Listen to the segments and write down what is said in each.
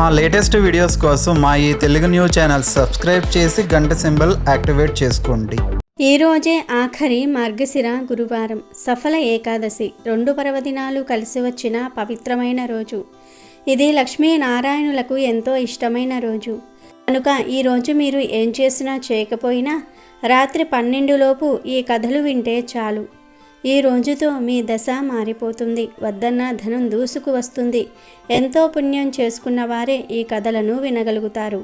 మా latest videos కోసం మా ఈ తెలుగు న్యూస్ ఛానల్ సబ్స్క్రైబ్ చేసి గంట సింబల్ యాక్టివేట్ చేసుకోండి. ఈ రోజే ఆఖరి మార్గశిర గురువారం, సఫల ఏకాదశి, 2 పర్వదినాలు కలిసి వచ్చిన పవిత్రమైన రోజు. ఇది లక్ష్మీనారాయణులకు ఎంతో ఇష్టమైన రోజు కనుక ఈరోజు మీరు ఏం చేసినా చేయకపోయినా రాత్రి 12 లోపు ఈ కథలు వింటే చాలు. ఈ రోజుతో మీ దశ మారిపోతుంది, వద్దన్న ధనం దూసుకు వస్తుంది. ఎంతో పుణ్యం చేసుకున్న వారే ఈ కథలను వినగలుగుతారు.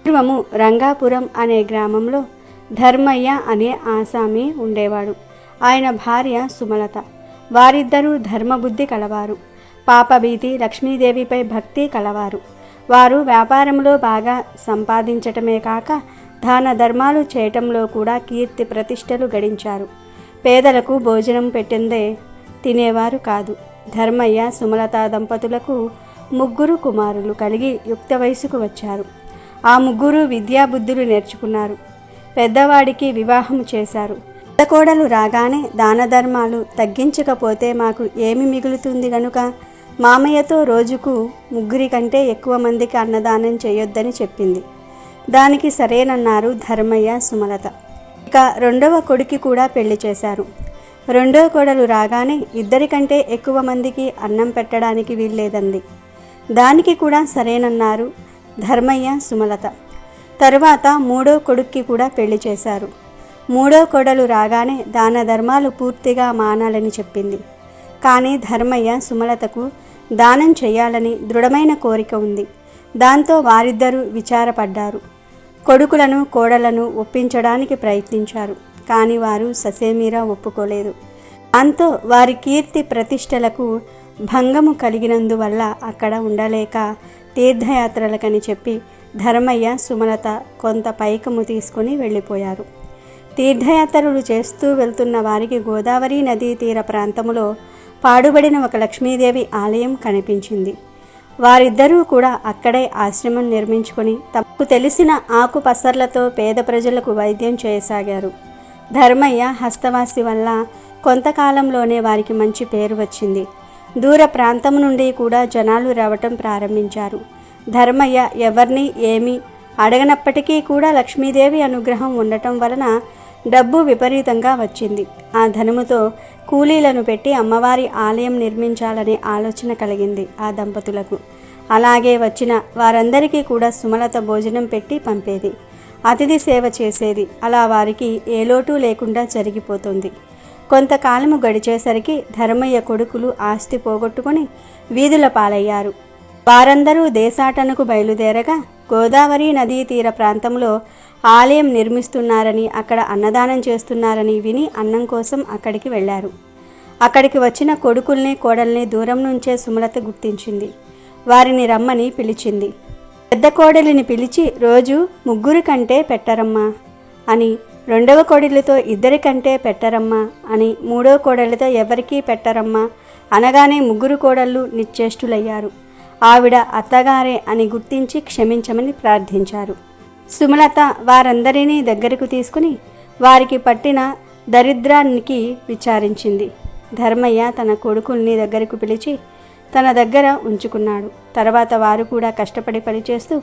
పూర్వము రంగాపురం అనే గ్రామంలో ధర్మయ్య అనే ఆసామి ఉండేవాడు. ఆయన భార్య సుమలత. వారిద్దరూ ధర్మబుద్ధి కలవారు, పాపభీతి, లక్ష్మీదేవిపై భక్తి కలవారు. వారు వ్యాపారంలో బాగా సంపాదించటమే కాక దాన ధర్మాలు చేయటంలో కూడా కీర్తి ప్రతిష్టలు గడించారు. పేదలకు భోజనం పెట్టిందే తినేవారు కాదు. ధర్మయ్య సుమలత దంపతులకు 3 కుమారులు కలిగి యుక్త వయసుకు వచ్చారు. ఆ 3 విద్యాబుద్ధులు నేర్చుకున్నారు. పెద్దవాడికి వివాహం చేశారు. పెద్ద కోడలు రాగానే దాన ధర్మాలు తగ్గించకపోతే మాకు ఏమి మిగులుతుంది గనుక మామయ్యతో రోజుకు 3 కంటే ఎక్కువ మందికి అన్నదానం చేయొద్దని చెప్పింది. దానికి సరేనన్నారు ధర్మయ్య సుమలత. ఇక 2వ కొడుకు కూడా పెళ్లి చేశారు. 2వ కోడలు రాగానే 2 కంటే ఎక్కువ మందికి అన్నం పెట్టడానికి వీల్లేదంది. దానికి కూడా సరేనన్నారు ధర్మయ్య సుమలత. తరువాత 3వ కొడుక్కి కూడా పెళ్లి చేశారు. 3వ కోడలు రాగానే దాన ధర్మాలు పూర్తిగా మానాలని చెప్పింది. కానీ ధర్మయ్య సుమలతకు దానం చేయాలని దృఢమైన కోరిక ఉంది. దాంతో వారిద్దరూ విచారపడ్డారు. కొడుకులను కోడలను ఒప్పించడానికి ప్రయత్నించారు. కానీ వారు ససేమీరా ఒప్పుకోలేదు. అంతో వారి కీర్తి ప్రతిష్టలకు భంగము కలిగినందువల్ల అక్కడ ఉండలేక తీర్థయాత్రలకని చెప్పి ధర్మయ్య సుమలత కొంత పైకము తీసుకుని వెళ్ళిపోయారు. తీర్థయాత్రలు చేస్తూ వెళ్తున్న వారికి గోదావరి నదీ తీర ప్రాంతములో పాడుబడిన ఒక లక్ష్మీదేవి ఆలయం కనిపించింది. వారిద్దరూ కూడా అక్కడే ఆశ్రమం నిర్మించుకొని తమకు తెలిసిన ఆకు పసర్లతో పేద ప్రజలకు వైద్యం చేయసాగారు. ధర్మయ్య హస్తవాసి వల్ల కొంతకాలంలోనే వారికి మంచి పేరు వచ్చింది. దూర ప్రాంతం నుండి కూడా జనాలు రావటం ప్రారంభించారు. ధర్మయ్య ఎవరిని ఏమీ అడగనప్పటికీ కూడా లక్ష్మీదేవి అనుగ్రహం ఉండటం వలన డబ్బు విపరీతంగా వచ్చింది. ఆ ధనముతో కూలీలను పెట్టి అమ్మవారి ఆలయం నిర్మించాలనే ఆలోచన కలిగింది ఆ దంపతులకు. అలాగే వచ్చిన వారందరికీ కూడా సుమలత భోజనం పెట్టి పంపేది, అతిథి సేవ చేసేది. అలా వారికి ఏ లోటు లేకుండా జరిగిపోతుంది. కొంతకాలము గడిచేసరికి ధర్మయ్య కొడుకులు ఆస్తి పోగొట్టుకుని వీధుల పాలయ్యారు. వారందరూ దేశాటనకు బయలుదేరగా గోదావరి నదీ తీర ప్రాంతంలో ఆలయం నిర్మిస్తున్నారని, అక్కడ అన్నదానం చేస్తున్నారని విని అన్నం కోసం అక్కడికి వెళ్ళారు. అక్కడికి వచ్చిన కొడుకుల్ని కోడల్ని దూరం నుంచే సుమలత గుర్తించింది. వారిని రమ్మని పిలిచింది. పెద్ద కోడలిని పిలిచి రోజు 3 కంటే పెట్టరమ్మా అని, 2వ కోడలితో 2 కంటే పెట్టరమ్మా అని, 3వ కోడలితో ఎవరికీ పెట్టరమ్మా అనగానే 3 కోడళ్ళు నిశ్చేష్టులయ్యారు. ఆవిడ అత్తగారే అని గుర్తించి క్షమించమని ప్రార్థించారు. సుమలత వారందరినీ దగ్గరకు తీసుకుని వారికి పట్టిన దరిద్రానికి విచారించింది. ధర్మయ్య తన కొడుకుల్ని దగ్గరకు పిలిచి తన దగ్గర ఉంచుకున్నాడు. తర్వాత వారు కూడా కష్టపడి పనిచేస్తూ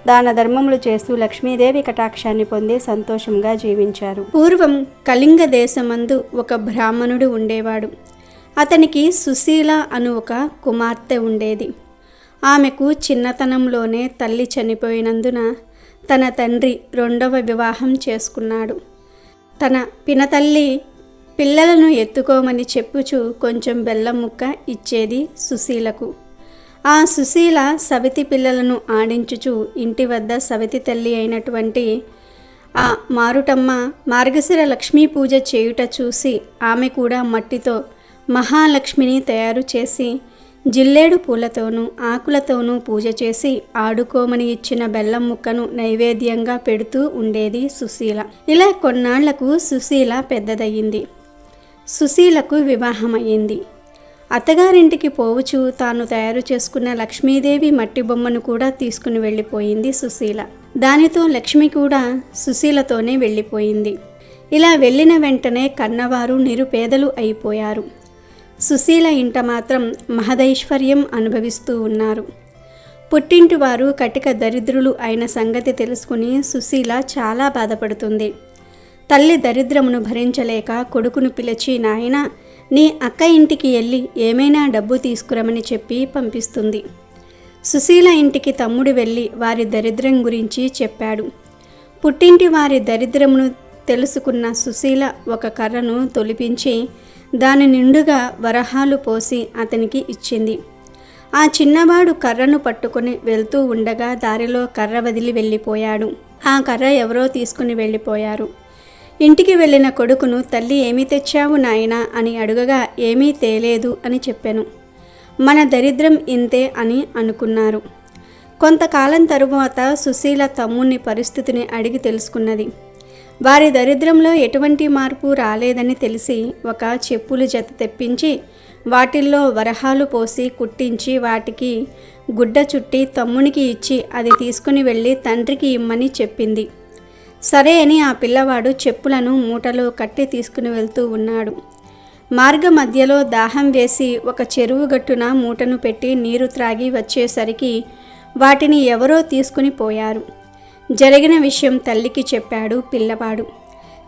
దాన ధర్మములు చేస్తూ లక్ష్మీదేవి కటాక్షాన్ని పొంది సంతోషంగా జీవించారు. పూర్వం కళింగ దేశమందు ఒక బ్రాహ్మణుడు ఉండేవాడు. అతనికి సుశీల అను ఒక కుమార్తె ఉండేది. ఆమెకు చిన్నతనంలోనే తల్లి చనిపోయినందున తన తండ్రి 2వ వివాహం చేసుకున్నాడు. తన పినతల్లి పిల్లలను ఎత్తుకోమని చెప్పుచూ కొంచెం బెల్లం ముక్క ఇచ్చేది సుశీలకు. ఆ సుశీల సవితి పిల్లలను ఆడించుచూ ఇంటి వద్ద సవితి తల్లి అయినటువంటి ఆ మారుటమ్మ మార్గశిర లక్ష్మీ పూజ చేయుట చూసి ఆమె కూడా మట్టితో మహాలక్ష్మిని తయారు చేసి జిల్లేడు పూలతోనూ ఆకులతోనూ పూజ చేసి ఆడుకోమని ఇచ్చిన బెల్లం ముక్కను నైవేద్యంగా పెడుతూ ఉండేది సుశీల. ఇలా కొన్నాళ్లకు సుశీల పెద్దదయ్యింది. సుశీలకు వివాహమయ్యింది. అత్తగారింటికి పోవుచూ తాను తయారు చేసుకున్న లక్ష్మీదేవి మట్టి బొమ్మను కూడా తీసుకుని వెళ్ళిపోయింది సుశీల. దానితో లక్ష్మి కూడా సుశీలతోనే వెళ్ళిపోయింది. ఇలా వెళ్ళిన వెంటనే కన్నవారు నిరుపేదలు అయిపోయారు. సుశీల ఇంట మాత్రం మహదైశ్వర్యం అనుభవిస్తూ ఉన్నారు. పుట్టింటి వారు కటిక దరిద్రులు అయిన సంగతి తెలుసుకుని సుశీల చాలా బాధపడుతుంది. తల్లి దరిద్రమును భరించలేక కొడుకును పిలిచి, నాయనా, నీ అక్క ఇంటికి వెళ్ళి ఏమైనా డబ్బు తీసుకురమని చెప్పి పంపిస్తుంది. సుశీల ఇంటికి తమ్ముడు వెళ్ళి వారి దరిద్రం గురించి చెప్పాడు. పుట్టింటి వారి దరిద్రమును తెలుసుకున్న సుశీల ఒక కర్రను తొలిపించి దాని నిండుగా వరహాలు పోసి అతనికి ఇచ్చింది. ఆ చిన్నవాడు కర్రను పట్టుకుని వెళ్తూ ఉండగా దారిలో కర్ర వదిలి వెళ్ళిపోయాడు. ఆ కర్ర ఎవరో తీసుకుని వెళ్ళిపోయారు. ఇంటికి వెళ్ళిన కొడుకును తల్లి, ఏమీ తెచ్చావు నాయనా అని అడుగగా, ఏమీ తేలేదు అని చెప్పాను. మన దరిద్రం ఇంతే అని అనుకున్నారు. కొంతకాలం తరువాత సుశీల తమ్ముని పరిస్థితిని అడిగి తెలుసుకున్నది. వారి దరిద్రంలో ఎటువంటి మార్పు రాలేదని తెలిసి ఒక చెప్పులు జత తెప్పించి వాటిల్లో వరహాలు పోసి కుట్టించి వాటికి గుడ్డ చుట్టి తమ్మునికి ఇచ్చి అది తీసుకుని వెళ్ళి తండ్రికి ఇమ్మని చెప్పింది. సరే అని ఆ పిల్లవాడు చెప్పులను మూటలో కట్టి తీసుకుని వెళ్తూ ఉన్నాడు. మార్గ మధ్యలో దాహం వేసి ఒక చెరువు గట్టున మూటను పెట్టి నీరు త్రాగి వచ్చేసరికి వాటిని ఎవరో తీసుకుని పోయారు. జరిగిన విషయం తల్లికి చెప్పాడు పిల్లవాడు.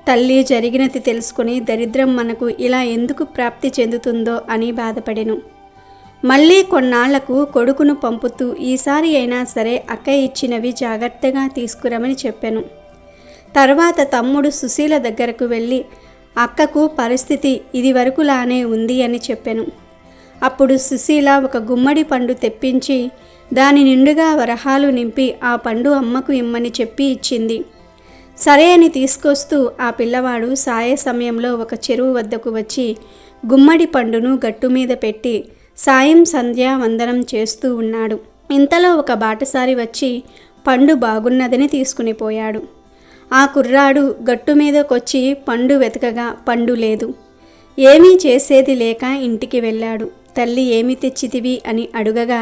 తల్లి జరిగినది తెలుసుకుని దరిద్రం మనకు ఇలా ఎందుకు ప్రాప్తి చెందుతుందో అని బాధపడెను. మళ్ళీ కొన్నాళ్లకు కొడుకును పంపుతూ, ఈసారి అయినా సరే అక్క ఇచ్చినవి జాగ్రత్తగా తీసుకురమని చెప్పాను. తర్వాత తమ్ముడు సుశీల దగ్గరకు వెళ్ళి, అక్కకు పరిస్థితి ఇది వరకులానే ఉంది అని చెప్పాను. అప్పుడు సుశీల ఒక గుమ్మడి పండు తెప్పించి దాని నిండుగా వరహాలు నింపి ఆ పండు అమ్మకు ఇమ్మని చెప్పి ఇచ్చింది. సరే అని తీసుకొస్తూ ఆ పిల్లవాడు సాయ సమయంలో ఒక చెరువు వద్దకు వచ్చి గుమ్మడి పండును గట్టు మీద పెట్టి సాయం సంధ్యా వందనం చేస్తూ ఉన్నాడు. ఇంతలో ఒక బాటసారి వచ్చి పండు బాగున్నదని తీసుకుని పోయాడు. ఆ కుర్రాడు గట్టు మీదకొచ్చి పండు వెతకగా పండు లేదు. ఏమీ చేసేది లేక ఇంటికి వెళ్ళాడు. తల్లి, ఏమి తెచ్చితివి అని అడుగగా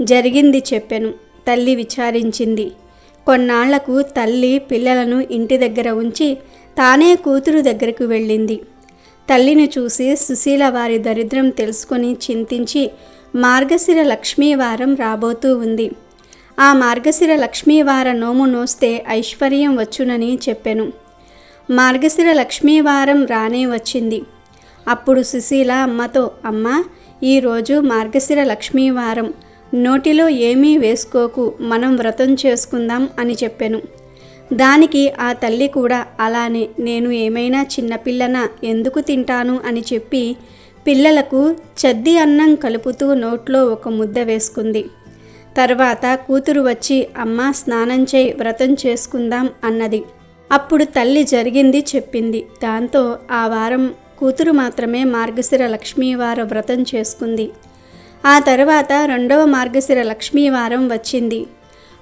జరిగింది చెప్పెను. తల్లి విచారించింది. కొన్నాళ్లకు తల్లి పిల్లలను ఇంటి దగ్గర ఉంచి తానే కూతురు దగ్గరకు వెళ్ళింది. తల్లిని చూసి సుశీల వారి దరిద్రం తెలుసుకొని చింతించి మార్గశిర లక్ష్మీవారం రాబోతూ ఉంది. ఆ మార్గశిర లక్ష్మీవార నోము నోస్తే ఐశ్వర్యం వచ్చునని చెప్పెను. మార్గశిర లక్ష్మీవారం రానే వచ్చింది. అప్పుడు సుశీల అమ్మతో, అమ్మా, ఈరోజు మార్గశిర లక్ష్మీవారం, నోటిలో ఏమీ వేసుకోకు, మనం వ్రతం చేసుకుందాం అని చెప్పెను. దానికి ఆ తల్లి కూడా అలానే, నేను ఏమైనా చిన్నపిల్లన, ఎందుకు తింటాను అని చెప్పి పిల్లలకు చద్ది అన్నం కలుపుతూ నోట్లో ఒక ముద్ద వేసుకుంది. తర్వాత కూతురు వచ్చి, అమ్మ స్నానం చేయి, వ్రతం చేసుకుందాం అన్నది. అప్పుడు తల్లి జరిగింది చెప్పింది. దాంతో ఆ వారం కూతురు మాత్రమే మార్గశిర లక్ష్మీవార వ్రతం చేసుకుంది. ఆ తర్వాత రెండవ మార్గశిర లక్ష్మీవారం వచ్చింది.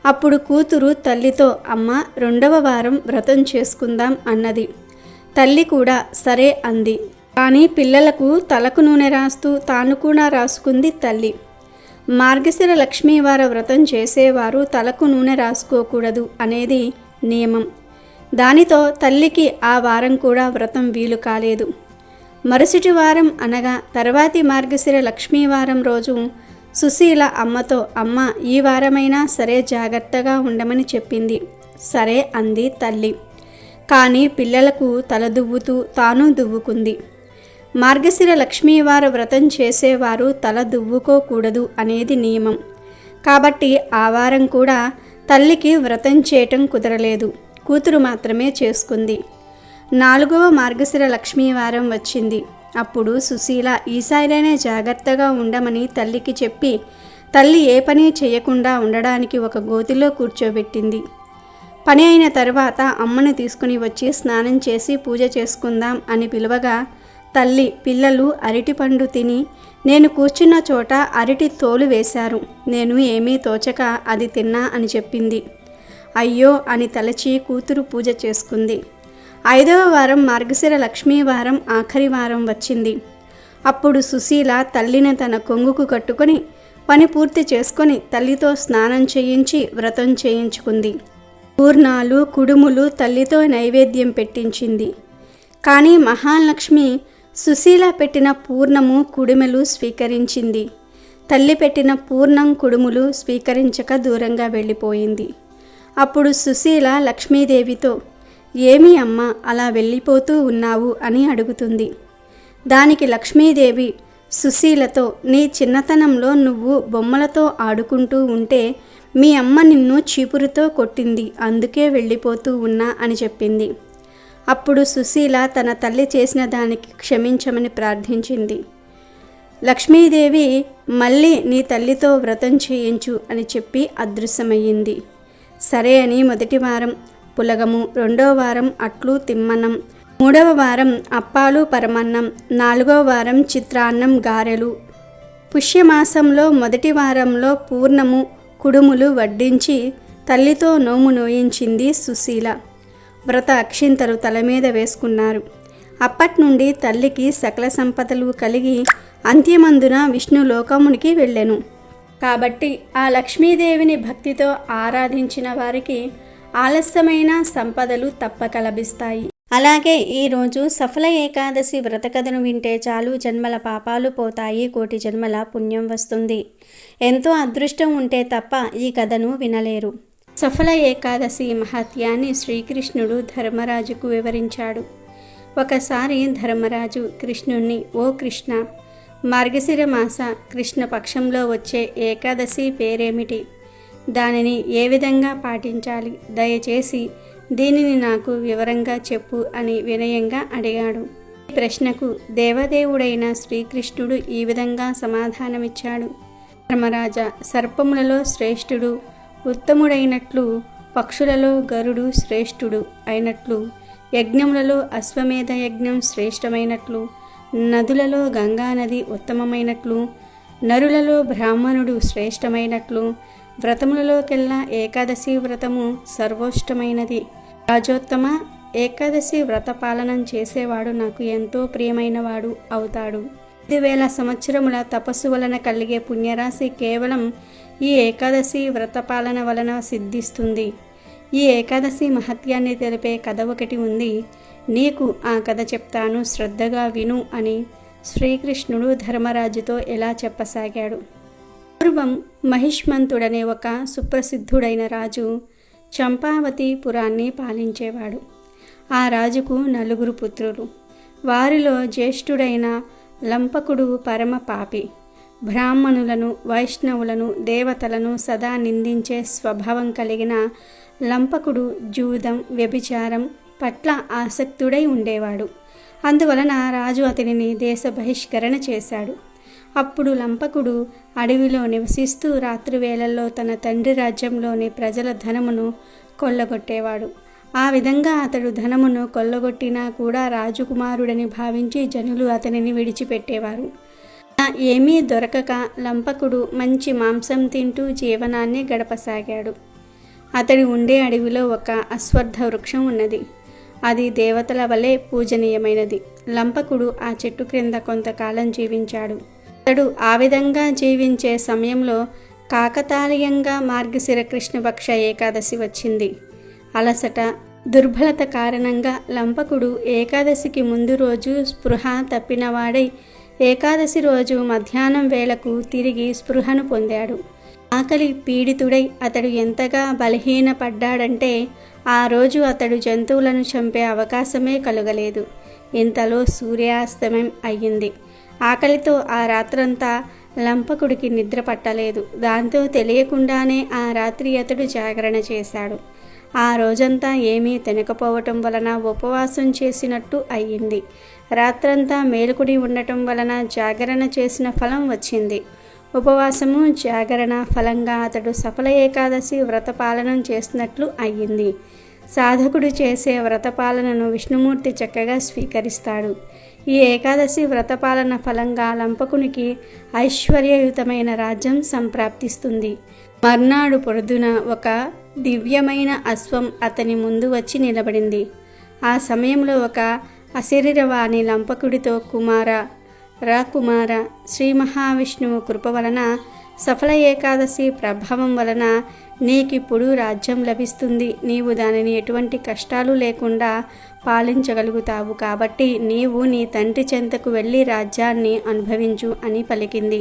అప్పుడు కూతురు తల్లితో, అమ్మ రెండవ వారం వ్రతం చేసుకుందాం అన్నది. తల్లి కూడా సరే అంది. కానీ పిల్లలకు తలకు నూనె రాస్తూ తాను కూడా రాసుకుంది తల్లి. మార్గశిర లక్ష్మీవార వ్రతం చేసేవారు తలకు నూనె రాసుకోకూడదు అనేది నియమం. దానితో తల్లికి ఆ వారం కూడా వ్రతం వీలు కాలేదు. మరుసటి వారం అనగా తర్వాతి మార్గశిర లక్ష్మీవారం రోజు సుశీల అమ్మతో, అమ్మ ఈ వారమైనా సరే జాగ్రత్తగా ఉండమని చెప్పింది. సరే అంది తల్లి. కానీ పిల్లలకు తల దువ్వుతూ తాను దువ్వుకుంది. మార్గశిర లక్ష్మీవార వ్రతం చేసేవారు తల దువ్వుకోకూడదు అనేది నియమం. కాబట్టి ఆ వారం కూడా తల్లికి వ్రతం చేయటం కుదరలేదు. కూతురు మాత్రమే చేసుకుంది. 4వ మార్గశిర లక్ష్మీవారం వచ్చింది. అప్పుడు సుశీల ఈసారైనా జాగ్రత్తగా ఉండమని తల్లికి చెప్పి తల్లి ఏ పని చేయకుండా ఉండడానికి ఒక గోతిలో కూర్చోబెట్టింది. పని అయిన తర్వాత అమ్మను తీసుకుని వచ్చి స్నానం చేసి పూజ చేసుకుందాం అని పిలువగా తల్లి, పిల్లలు అరటిపండు తిని నేను కూర్చున్న చోట అరటి తోలు వేశారు. నేను ఏమీ తోచక అది తిన్నా అని చెప్పింది. అయ్యో అని తలచి కూతురు పూజ చేసుకుంది. 5వ వారం మార్గశిర లక్ష్మీవారం ఆఖరి వారం వచ్చింది. అప్పుడు సుశీల తల్లిని తన కొంగుకు కట్టుకొని పని పూర్తి చేసుకొని తల్లితో స్నానం చేయించి వ్రతం చేయించుకుంది. పూర్ణాలు కుడుములు తల్లితో నైవేద్యం పెట్టించింది. కానీ మహాలక్ష్మి సుశీల పెట్టిన పూర్ణము కుడుములు స్వీకరించింది. తల్లి పెట్టిన పూర్ణం కుడుములు స్వీకరించక దూరంగా వెళ్ళిపోయింది. అప్పుడు సుశీల లక్ష్మీదేవితో, ఏమి అమ్మ అలా వెళ్ళిపోతూ ఉన్నావు అని అడుగుతుంది. దానికి లక్ష్మీదేవి సుశీలతో, నీ చిన్నతనంలో నువ్వు బొమ్మలతో ఆడుకుంటూ ఉంటే మీ అమ్మ నిన్ను చీపురుతో కొట్టింది, అందుకే వెళ్ళిపోతూ ఉన్నా అని చెప్పింది. అప్పుడు సుశీల తన తల్లి చేసిన దానికి క్షమించమని ప్రార్థించింది. లక్ష్మీదేవి మళ్ళీ నీ తల్లితో వ్రతం చేయించు అని చెప్పి అదృశ్యమయ్యింది. సరే అని మొదటి వారం పులగము, రెండో వారం అట్లు తిమ్మన్నం, మూడవ వారం అప్పాలు పరమన్నం, నాలుగవ వారం చిత్రాన్నం గారెలు, పుష్యమాసంలో మొదటి వారంలో పూర్ణము కుడుములు వడ్డించి తల్లితో నోము నోయించింది సుశీల. వ్రత అక్షింతలు తల మీద వేసుకున్నారు. అప్పటి నుండి తల్లికి సకల సంపదలు కలిగి అంత్యమందున విష్ణు లోకమునికి వెళ్ళెను. కాబట్టి ఆ లక్ష్మీదేవిని భక్తితో ఆరాధించిన వారికి ఆలస్యమైన సంపదలు తప్పక లభిస్తాయి. అలాగే ఈరోజు సఫల ఏకాదశి వ్రత కథను వింటే చాలు జన్మల పాపాలు పోతాయి, కోటి జన్మల పుణ్యం వస్తుంది. ఎంతో అదృష్టం ఉంటే తప్ప ఈ కథను వినలేరు. సఫల ఏకాదశి మహత్యాన్ని శ్రీకృష్ణుడు ధర్మరాజుకు వివరించాడు. ఒకసారి ధర్మరాజు కృష్ణుణ్ణి, ఓ కృష్ణ, మార్గశిర మాస కృష్ణ పక్షంలో వచ్చే ఏకాదశి పేరేమిటి? దానిని ఏ విధంగా పాటించాలి? దయచేసి దీనిని నాకు వివరంగా చెప్పు అని వినయంగా అడిగాడు. ఈ ప్రశ్నకు దేవదేవుడైన శ్రీకృష్ణుడు ఈ విధంగా సమాధానమిచ్చాడు. ధర్మరాజా, సర్పములలో శ్రేష్ఠుడు ఉత్తముడైనట్లు, పక్షులలో గరుడు శ్రేష్ఠుడు అయినట్లు, యజ్ఞములలో అశ్వమేధ యజ్ఞం శ్రేష్టమైనట్లు, నదులలో గంగానది ఉత్తమమైనట్లు, నరులలో బ్రాహ్మణుడు శ్రేష్టమైనట్లు, వ్రతములలోకెల్లా ఏకాదశి వ్రతము సర్వోష్టమైనది. రాజోత్తమ, ఏకాదశి వ్రత పాలనం చేసేవాడు నాకు ఎంతో ప్రియమైనవాడు అవుతాడు. 5,000 సంవత్సరముల తపస్సు వలన కలిగే పుణ్యరాశి కేవలం ఈ ఏకాదశి వ్రత పాలన వలన సిద్ధిస్తుంది. ఈ ఏకాదశి మహత్యాన్ని తెలిపే కథ ఒకటి ఉంది. నీకు ఆ కథ చెప్తాను, శ్రద్ధగా విను అని శ్రీకృష్ణుడు ధర్మరాజుతో ఎలా చెప్పసాగాడు. పూర్వం మహిష్మంతుడనే ఒక సుప్రసిద్ధుడైన రాజు చంపావతి పురాన్ని పాలించేవాడు. ఆ రాజుకు 4 పుత్రులు. వారిలో జ్యేష్ఠుడైన లంపకుడు పరమ పాపి. బ్రాహ్మణులను, వైష్ణవులను, దేవతలను సదా నిందించే స్వభావం కలిగిన లంపకుడు జూదం, వ్యభిచారం పట్ల ఆసక్తుడై ఉండేవాడు. అందువలన రాజు అతనిని దేశ బహిష్కరణ చేశాడు. అప్పుడు లంపకుడు అడవిలో నివసిస్తూ రాత్రి వేళల్లో తన తండ్రి రాజ్యంలోని ప్రజల ధనమును కొల్లగొట్టేవాడు. ఆ విధంగా అతడు ధనమును కొల్లగొట్టినా కూడా రాజకుమారుడని భావించి జనులు అతనిని విడిచిపెట్టేవారు. ఏమీ దొరకక లంపకుడు మంచి మాంసం తింటూ జీవనాన్ని గడపసాగాడు. అతడు ఉండే అడవిలో ఒక అశ్వత్థ వృక్షం ఉన్నది. అది దేవతల వలె పూజనీయమైనది. లంపకుడు ఆ చెట్టు క్రింద కొంతకాలం జీవించాడు. అతడు ఆ విధంగా జీవించే సమయంలో కాకతాళీయంగా మార్గశిర కృష్ణపక్ష ఏకాదశి వచ్చింది. అలసట, దుర్బలత కారణంగా లంపకుడు ఏకాదశికి ముందు రోజు స్పృహ తప్పినవాడై ఏకాదశి రోజు మధ్యాహ్నం వేళకు తిరిగి స్పృహను పొందాడు. ఆకలి పీడితుడై అతడు ఎంతగా బలహీనపడ్డాడంటే ఆ రోజు అతడు జంతువులను చంపే అవకాశమే కలుగలేదు. ఇంతలో సూర్యాస్తమయం అయ్యింది. ఆకలితో ఆ రాత్రంతా లంపకుడికి నిద్ర పట్టలేదు. దాంతో తెలియకుండానే ఆ రాత్రి అతడు జాగరణ చేశాడు. ఆ రోజంతా ఏమీ తినకపోవటం వలన ఉపవాసం చేసినట్టు అయ్యింది. రాత్రంతా మేలుకుని ఉండటం వలన జాగరణ చేసిన ఫలం వచ్చింది. ఉపవాసము, జాగరణ ఫలంగా అతడు సఫల ఏకాదశి వ్రతపాలనం చేసినట్లు అయ్యింది. సాధకుడు చేసే వ్రతపాలనను విష్ణుమూర్తి చక్కగా స్వీకరిస్తాడు. ఈ ఏకాదశి వ్రతపాలన ఫలంగా లంపకునికి ఐశ్వర్యయుతమైన రాజ్యం సంప్రాప్తిస్తుంది. మర్నాడు పొద్దున ఒక దివ్యమైన అశ్వం అతని ముందు వచ్చి నిలబడింది. ఆ సమయంలో ఒక అశరీరవాణి లంపకుడితో, కుమార, శ్రీ మహావిష్ణువు కృప వలన, సఫల ఏకాదశి ప్రభావం వలన నీకిప్పుడు రాజ్యం లభిస్తుంది. నీవు దానిని ఎటువంటి కష్టాలు లేకుండా పాలించగలుగుతావు. కాబట్టి నీవు నీ తండ్రి చెంతకు వెళ్ళి రాజ్యాన్ని అనుభవించు అని పలికింది.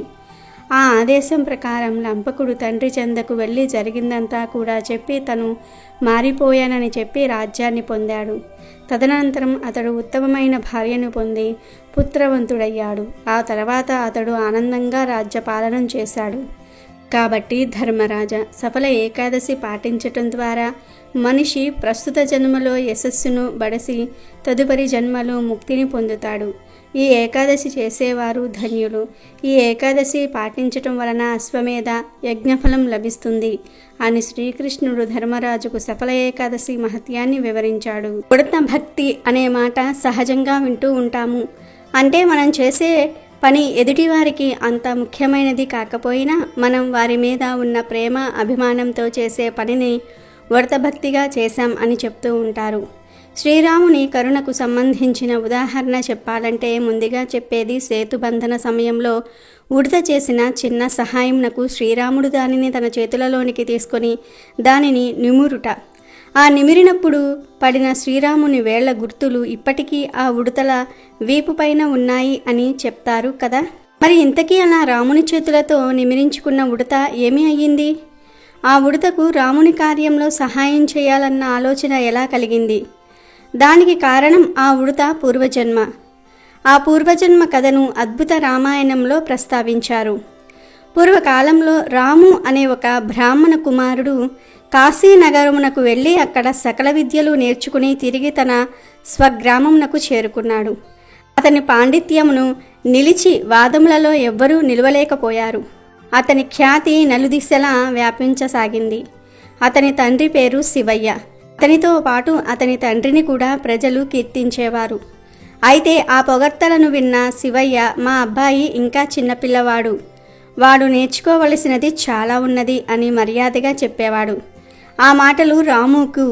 ఆ ఆదేశం ప్రకారం లంపకుడు తండ్రి చెందకు వెళ్ళి జరిగిందంతా కూడా చెప్పి తను మారిపోయానని చెప్పి రాజ్యాన్ని పొందాడు. తదనంతరం అతడు ఉత్తమమైన భార్యను పొంది పుత్రవంతుడయ్యాడు. ఆ తర్వాత అతడు ఆనందంగా రాజ్యపాలనం చేశాడు. కాబట్టి ధర్మరాజా, సఫల ఏకాదశి పాటించటం ద్వారా మనిషి ప్రస్తుత జన్మలో యశస్సును బడసి తదుపరి జన్మలో ముక్తిని పొందుతాడు. ఈ ఏకాదశి చేసేవారు ధన్యులు. ఈ ఏకాదశి పాటించటం వలన అశ్వమేధ యజ్ఞఫలం లభిస్తుంది అని శ్రీకృష్ణుడు ధర్మరాజుకు సఫల ఏకాదశి మహత్యాన్ని వివరించాడు. ఉడత భక్తి అనే మాట సహజంగా వింటూ ఉంటాము. అంటే మనం చేసే పని ఎదుటివారికి అంత ముఖ్యమైనది కాకపోయినా మనం వారి మీద ఉన్న ప్రేమ అభిమానంతో చేసే పనిని వ్రతభక్తిగా చేశాం అని చెప్తూ ఉంటారు. శ్రీరాముని కరుణకు సంబంధించిన ఉదాహరణ చెప్పాలంటే ముందుగా చెప్పేది సేతుబంధన సమయంలో ఉడత చేసిన చిన్న సహాయంనకు శ్రీరాముడు దానిని తన చేతులలోనికి తీసుకొని దానిని నిమురుట. ఆ నిమిరినప్పుడు పడిన శ్రీరాముని వేళ్ల గుర్తులు ఇప్పటికీ ఆ ఉడతల వీపు పైన ఉన్నాయి అని చెప్తారు కదా. మరి ఇంతకీ అలా రాముని చేతులతో నిమిరించుకున్న ఉడత ఏమి అయ్యింది? ఆ ఉడతకు రాముని కార్యంలో సహాయం చేయాలన్న ఆలోచన ఎలా కలిగింది? దానికి కారణం ఆ ఉడత పూర్వజన్మ. ఆ పూర్వజన్మ కథను అద్భుత రామాయణంలో ప్రస్తావించారు. పూర్వకాలంలో రాము అనే ఒక బ్రాహ్మణ కుమారుడు కాశీనగరమునకు వెళ్ళి అక్కడ సకల విద్యలు నేర్చుకుని తిరిగి తన స్వగ్రామమునకు చేరుకున్నాడు. అతని పాండిత్యమును నిలిచి వాదములలో ఎవ్వరూ నిలవలేకపోయారు. అతని ఖ్యాతి నలుదిశలా వ్యాపించసాగింది. అతని తండ్రి పేరు శివయ్య. అతనితో పాటు అతని తండ్రిని కూడా ప్రజలు కీర్తించేవారు. అయితే ఆ పొగడ్తలను విన్న శివయ్య, మా అబ్బాయి ఇంకా చిన్నపిల్లవాడు, వాడు నేర్చుకోవలసినది చాలా ఉన్నది అని మర్యాదగా చెప్పేవాడు. ఆ మాటలు రాముకు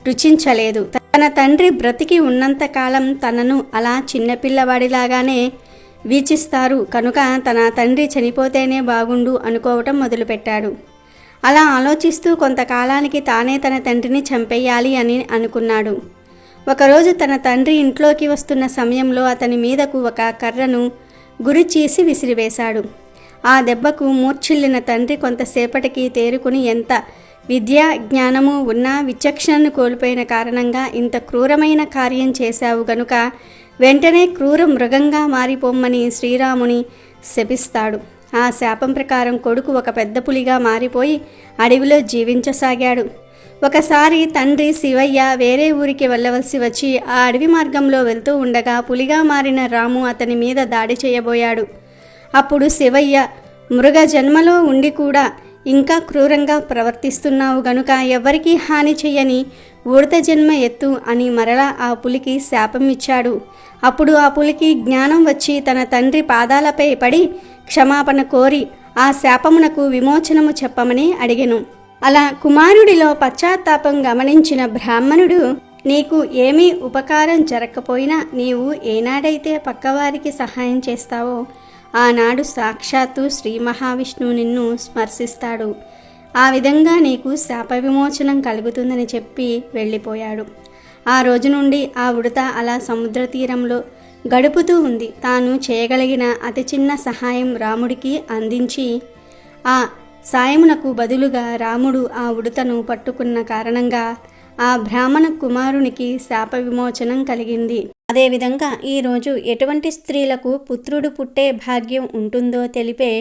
రుచించలేదు. తన తండ్రి బ్రతికి ఉన్నంతకాలం తనను అలా చిన్నపిల్లవాడిలాగానే వీచిస్తారు కనుక తన తండ్రి చనిపోతేనే బాగుండు అనుకోవటం మొదలుపెట్టాడు. అలా ఆలోచిస్తూ కొంతకాలానికి తానే తన తండ్రిని చంపేయాలి అని అనుకున్నాడు. ఒకరోజు తన తండ్రి ఇంట్లోకి వస్తున్న సమయంలో అతని మీదకు ఒక కర్రను గురి చేసి విసిరివేశాడు. ఆ దెబ్బకు మూర్ఛిల్లిన తండ్రి కొంతసేపటికి తేరుకుని, ఎంత విద్యా జ్ఞానము ఉన్నా విచక్షణను కోల్పోయిన కారణంగా ఇంత క్రూరమైన కార్యం చేశావు గనుక వెంటనే క్రూర మృగంగా మారిపోమ్మని శ్రీరాముని శపిస్తాడు. ఆ శాపం ప్రకారం కొడుకు ఒక పెద్ద పులిగా మారిపోయి అడవిలో జీవించసాగాడు. ఒకసారి తండ్రి శివయ్య వేరే ఊరికి వెళ్ళవలసి వచ్చి ఆ అడవి మార్గంలో వెళ్తూ ఉండగా పులిగా మారిన రాము అతని మీద దాడి చేయబోయాడు. అప్పుడు శివయ్య, మృగ జన్మలో ఉండి కూడా ఇంకా క్రూరంగా ప్రవర్తిస్తున్నావు గనుక ఎవరికీ హాని చెయ్యని ఉడత జన్మ ఎత్తు అని మరలా ఆ పులికి శాపం ఇచ్చాడు. అప్పుడు ఆ పులికి జ్ఞానం వచ్చి తన తండ్రి పాదాలపై పడి క్షమాపణ కోరి ఆ శాపమునకు విమోచనము చెప్పమని అడిగెను. అలా కుమారుడిలో పశ్చాత్తాపం గమనించిన బ్రాహ్మణుడు, నీకు ఏమీ ఉపకారం జరగకపోయినా నీవు ఏనాడైతే పక్కవారికి సహాయం చేస్తావో ఆనాడు సాక్షాత్తు శ్రీ మహావిష్ణువు నిన్ను స్మర్శిస్తాడు. ఆ విధంగా నీకు శాప విమోచనం కలుగుతుందని చెప్పి వెళ్ళిపోయాడు. ఆ రోజు నుండి ఆ ఉడత అలా సముద్ర తీరంలో గడుపుతూ ఉంది. తాను చేయగలిగిన అతి చిన్న సహాయం రాముడికి అందించి ఆ సాయమునకు బదులుగా రాముడు ఆ ఉడతను పట్టుకున్న కారణంగా ఆ బ్రాహ్మణ కుమారునికి శాప విమోచనం కలిగింది. అదేవిధంగా ఈరోజు ఎటువంటి స్త్రీలకు పుత్రుడు పుట్టే భాగ్యం ఉంటుందో తెలిపే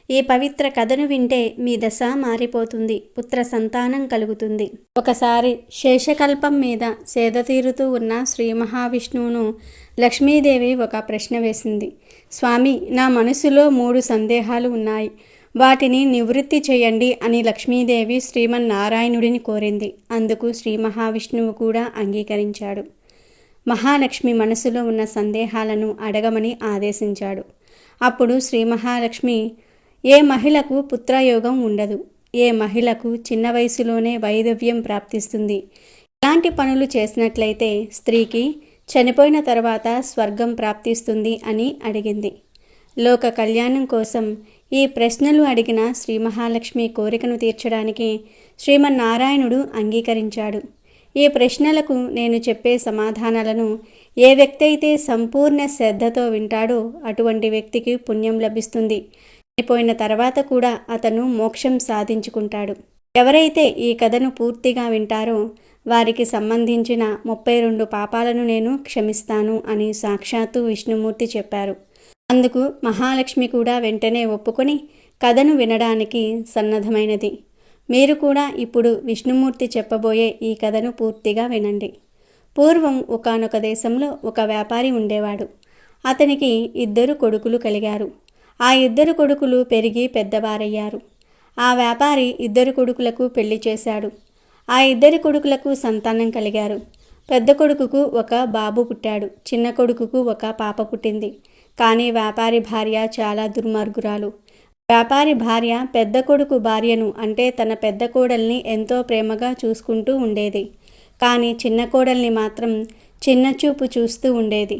ఈ పవిత్ర కథను వింటే మీ దశ మారిపోతుంది, పుత్ర సంతానం కలుగుతుంది. ఒకసారి శేషకల్పం మీద సేద తీరుతూ ఉన్న శ్రీ మహావిష్ణువును లక్ష్మీదేవి ఒక ప్రశ్న వేసింది. స్వామి, నా మనసులో 3 సందేహాలు ఉన్నాయి, వాటిని నివృత్తి చేయండి అని లక్ష్మీదేవి శ్రీమన్నారాయణుడిని కోరింది. అందుకు శ్రీ మహావిష్ణువు కూడా అంగీకరించాడు. మహాలక్ష్మి మనసులో ఉన్న సందేహాలను అడగమని ఆదేశించాడు. అప్పుడు శ్రీ మహాలక్ష్మి, ఏ మహిళకు పుత్రయోగం ఉండదు, ఏ మహిళకు చిన్న వయసులోనే వైధవ్యం ప్రాప్తిస్తుంది, ఇలాంటి పనులు చేసినట్లయితే స్త్రీకి చనిపోయిన తర్వాత స్వర్గం ప్రాప్తిస్తుంది అని అడిగింది. లోక కళ్యాణం కోసం ఈ ప్రశ్నలు అడిగిన శ్రీ మహాలక్ష్మి కోరికను తీర్చడానికి శ్రీమన్నారాయణుడు అంగీకరించాడు. ఈ ప్రశ్నలకు నేను చెప్పే సమాధానాలను ఏ వ్యక్తి అయితే సంపూర్ణ శ్రద్ధతో వింటాడో అటువంటి వ్యక్తికి పుణ్యం లభిస్తుంది. అయిపోయిన తర్వాత కూడా అతను మోక్షం సాధించుకుంటాడు. ఎవరైతే ఈ కథను పూర్తిగా వింటారో వారికి సంబంధించిన 32 పాపాలను నేను క్షమిస్తాను అని సాక్షాత్తు విష్ణుమూర్తి చెప్పారు. అందుకు మహాలక్ష్మి కూడా వెంటనే ఒప్పుకొని కథను వినడానికి సన్నద్ధమైనది. మీరు కూడా ఇప్పుడు విష్ణుమూర్తి చెప్పబోయే ఈ కథను పూర్తిగా వినండి. పూర్వం ఒకానొక దేశంలో ఒక వ్యాపారి ఉండేవాడు. అతనికి 2 కొడుకులు కలిగారు. ఆ 2 కొడుకులు పెరిగి పెద్దవారయ్యారు. ఆ వ్యాపారి 2 కొడుకులకు పెళ్లి చేశాడు. ఆ 2 కొడుకులకు సంతానం కలిగారు. పెద్ద కొడుకుకు ఒక బాబు పుట్టాడు. చిన్న కొడుకుకు ఒక పాప పుట్టింది. కానీ వ్యాపారి భార్య చాలా దుర్మార్గురాలు. వ్యాపారి భార్య పెద్ద కొడుకు భార్యను అంటే తన పెద్ద కోడల్ని ఎంతో ప్రేమగా చూసుకుంటూ ఉండేది. కానీ చిన్న కోడల్ని మాత్రం చిన్నచూపు చూస్తూ ఉండేది.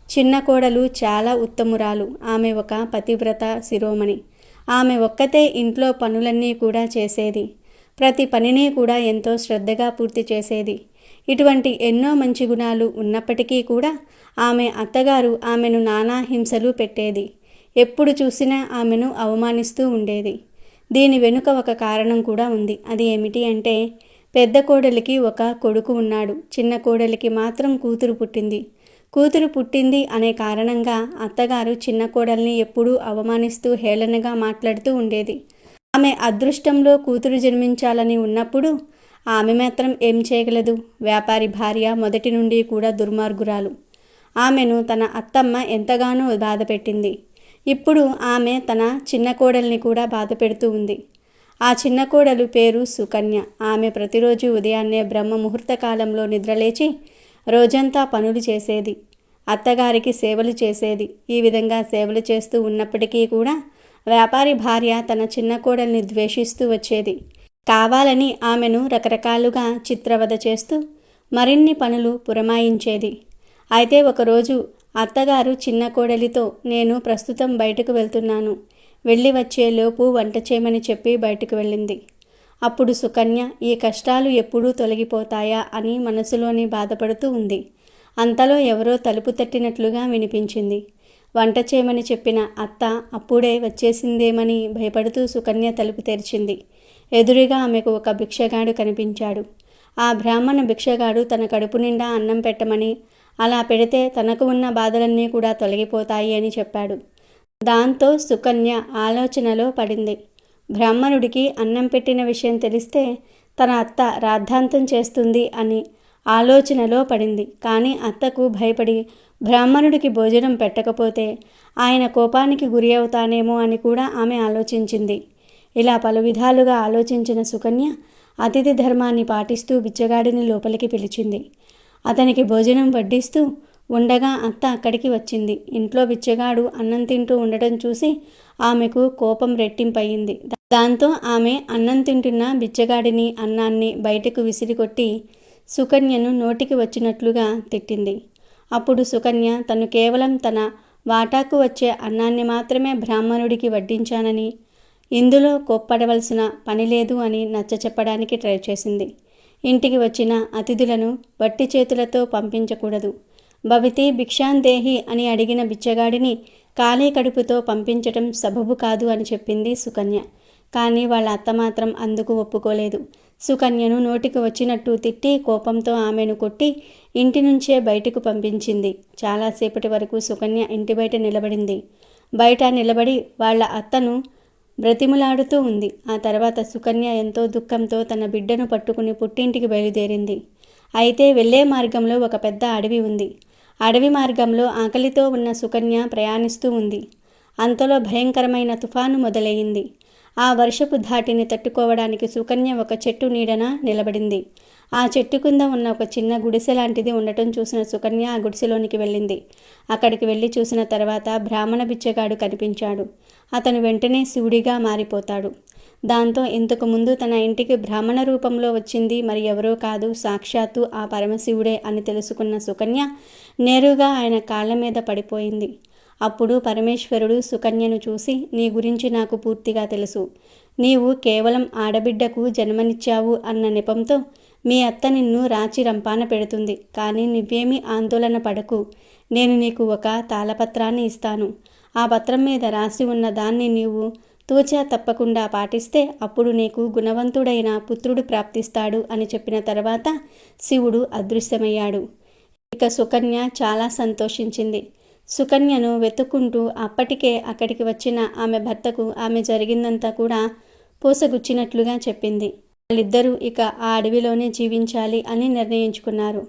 చిన్న కోడలు చాలా ఉత్తమురాలు. ఆమె ఒక పతివ్రత శిరోమణి. ఆమె ఒక్కతే ఇంట్లో పనులన్నీ కూడా చేసేది. ప్రతి పనిని కూడా ఎంతో శ్రద్ధగా పూర్తి చేసేది. ఇటువంటి ఎన్నో మంచి గుణాలు ఉన్నప్పటికీ కూడా ఆమె అత్తగారు ఆమెను నానా హింసలు పెట్టేది. ఎప్పుడు చూసినా ఆమెను అవమానిస్తూ ఉండేది. దీని వెనుక ఒక కారణం కూడా ఉంది. అది ఏమిటి అంటే పెద్ద కోడలికి ఒక కొడుకు ఉన్నాడు. చిన్న కోడలికి మాత్రం కూతురు పుట్టింది. కూతురు పుట్టింది అనే కారణంగా అత్తగారు చిన్న కోడల్ని ఎప్పుడూ అవమానిస్తూ హేళనగా మాట్లాడుతూ ఉండేది. ఆమె అదృష్టంలో కూతురు జన్మించాలని ఉన్నప్పుడు ఆమె మాత్రం ఏం చేయగలదు? వ్యాపారి భార్య మొదటి నుండి కూడా దుర్మార్గురాలు. ఆమెను తన అత్తమ్మ ఎంతగానో బాధపెట్టింది. ఇప్పుడు ఆమె తన చిన్న కోడల్ని కూడా బాధ పెడుతూ ఉంది. ఆ చిన్న కోడలు పేరు సుకన్య. ఆమె ప్రతిరోజు ఉదయాన్నే బ్రహ్మ ముహూర్త కాలంలో నిద్రలేచి రోజంతా పనులు చేసేది. అత్తగారికి సేవలు చేసేది. ఈ విధంగా సేవలు చేస్తూ ఉన్నప్పటికీ కూడా వ్యాపారి భార్య తన చిన్న కోడల్ని ద్వేషిస్తూ వచ్చేది. కావాలని ఆమెను రకరకాలుగా చిత్రవద చేస్తూ మరిన్ని పనులు పురమాయించేది. అయితే ఒకరోజు అత్తగారు చిన్న కోడలితో నేను ప్రస్తుతం బయటకు వెళ్తున్నాను, వెళ్ళి వచ్చేలోపు వంట చేయమని చెప్పి బయటకు వెళ్ళింది. అప్పుడు సుకన్య ఈ కష్టాలు ఎప్పుడూ తొలగిపోతాయా అని మనసులోని బాధపడుతూ ఉంది. అంతలో ఎవరో తలుపు తట్టినట్లుగా వినిపించింది. వంట చేయమని చెప్పిన అత్త అప్పుడే వచ్చేసిందేమని భయపడుతూ సుకన్య తలుపు తెరిచింది. ఎదురుగా ఆమెకు ఒక భిక్షగాడు కనిపించాడు. ఆ బ్రాహ్మణ భిక్షగాడు తన కడుపు నిండా అన్నం పెట్టమని, అలా పెడితే తనకు ఉన్న బాధలన్నీ కూడా తొలగిపోతాయి అని చెప్పాడు. దాంతో సుకన్య ఆలోచనలో పడింది. బ్రాహ్మణుడికి అన్నం పెట్టిన విషయం తెలిస్తే తన అత్త రాద్ధాంతం చేస్తుంది అని ఆలోచనలో పడింది. కానీ అత్తకు భయపడి బ్రాహ్మణుడికి భోజనం పెట్టకపోతే ఆయన కోపానికి గురి అవుతానేమో అని కూడా ఆమె ఆలోచించింది. ఇలా పలు విధాలుగా ఆలోచించిన సుకన్య అతిథి ధర్మాన్ని పాటిస్తూ బిచ్చగాడిని లోపలికి పిలిచింది. అతనికి భోజనం వడ్డిస్తూ ఉండగా అత్త అక్కడికి వచ్చింది. ఇంట్లో బిచ్చగాడు అన్నం తింటూ ఉండటం చూసి ఆమెకు కోపం రెట్టింపయింది. దాంతో ఆమె అన్నం తింటున్న బిచ్చగాడిని అన్నాన్ని బయటకు విసిరికొట్టి సుకన్యను నోటికి వచ్చినట్లుగా తిట్టింది. అప్పుడు సుకన్య తను కేవలం తన వాటాకు వచ్చే అన్నాన్ని మాత్రమే బ్రాహ్మణుడికి వడ్డించానని, ఇందులో కోప్పడవలసిన పని లేదు అని నచ్చచెప్పడానికి ట్రై చేసింది. ఇంటికి వచ్చిన అతిథులను వట్టి చేతులతో పంపించకూడదు. భవతి భిక్షాందేహి అని అడిగిన బిచ్చగాడిని ఖాళీ కడుపుతో పంపించటం సబబు కాదు అని చెప్పింది సుకన్య. కానీ వాళ్ళ అత్త మాత్రం అందుకు ఒప్పుకోలేదు. సుకన్యను నోటికి వచ్చినట్టు తిట్టి కోపంతో ఆమెను కొట్టి ఇంటి నుంచే బయటకు పంపించింది. చాలాసేపటి వరకు సుకన్య ఇంటి బయట నిలబడింది. బయట నిలబడి వాళ్ళ అత్తను బ్రతిములాడుతూ ఉంది. ఆ తర్వాత సుకన్య ఎంతో దుఃఖంతో తన బిడ్డను పట్టుకుని పుట్టింటికి బయలుదేరింది. అయితే వెళ్ళే మార్గంలో ఒక పెద్ద అడవి ఉంది. అడవి మార్గంలో ఆకలితో ఉన్న సుకన్య ప్రయాణిస్తూ ఉంది. అంతలో భయంకరమైన తుఫాను మొదలయ్యింది. ఆ వర్షపు ధాటిని తట్టుకోవడానికి సుకన్య ఒక చెట్టు నీడన నిలబడింది. ఆ చెట్టు కింద ఉన్న ఒక చిన్న గుడిసె లాంటిది ఉండటం చూసిన సుకన్య ఆ గుడిసెలోనికి వెళ్ళింది. అక్కడికి వెళ్ళి చూసిన తర్వాత బ్రాహ్మణ బిచ్చగాడు కనిపించాడు. అతను వెంటనే శివుడిగా మారిపోతాడు. దాంతో ఇంతకు ముందు తన ఇంటికి బ్రాహ్మణ రూపంలో వచ్చింది మరి ఎవరో కాదు, సాక్షాత్తు ఆ పరమశివుడే అని తెలుసుకున్న సుకన్య నేరుగా ఆయన కాళ్ళ మీద పడిపోయింది. అప్పుడు పరమేశ్వరుడు సుకన్యను చూసి, నీ గురించి నాకు పూర్తిగా తెలుసు. నీవు కేవలం ఆడబిడ్డకు జన్మనిచ్చావు అన్న నెపంతో మీ అత్త నిన్ను రాచి రంపాన పెడుతుంది. కానీ నువ్వేమీ ఆందోళన పడకు. నేను నీకు ఒక తాళపత్రాన్ని ఇస్తాను. ఆ పత్రం మీద రాసి ఉన్న దాన్ని నీవు తూచా తప్పకుండా పాటిస్తే అప్పుడు నీకు గుణవంతుడైన పుత్రుడు ప్రాప్తిస్తాడు అని చెప్పిన తర్వాత శివుడు అదృశ్యమయ్యాడు. ఇక సుకన్య చాలా సంతోషించింది. సుకన్యను వెతుక్కుంటూ అప్పటికే అక్కడికి వచ్చిన ఆమె భర్తకు ఆమె జరిగిందంతా కూడా పూసగుచ్చినట్లుగా చెప్పింది. వాళ్ళిద్దరూ ఇక ఆ అడవిలోనే జీవించాలి అని నిర్ణయించుకున్నారు.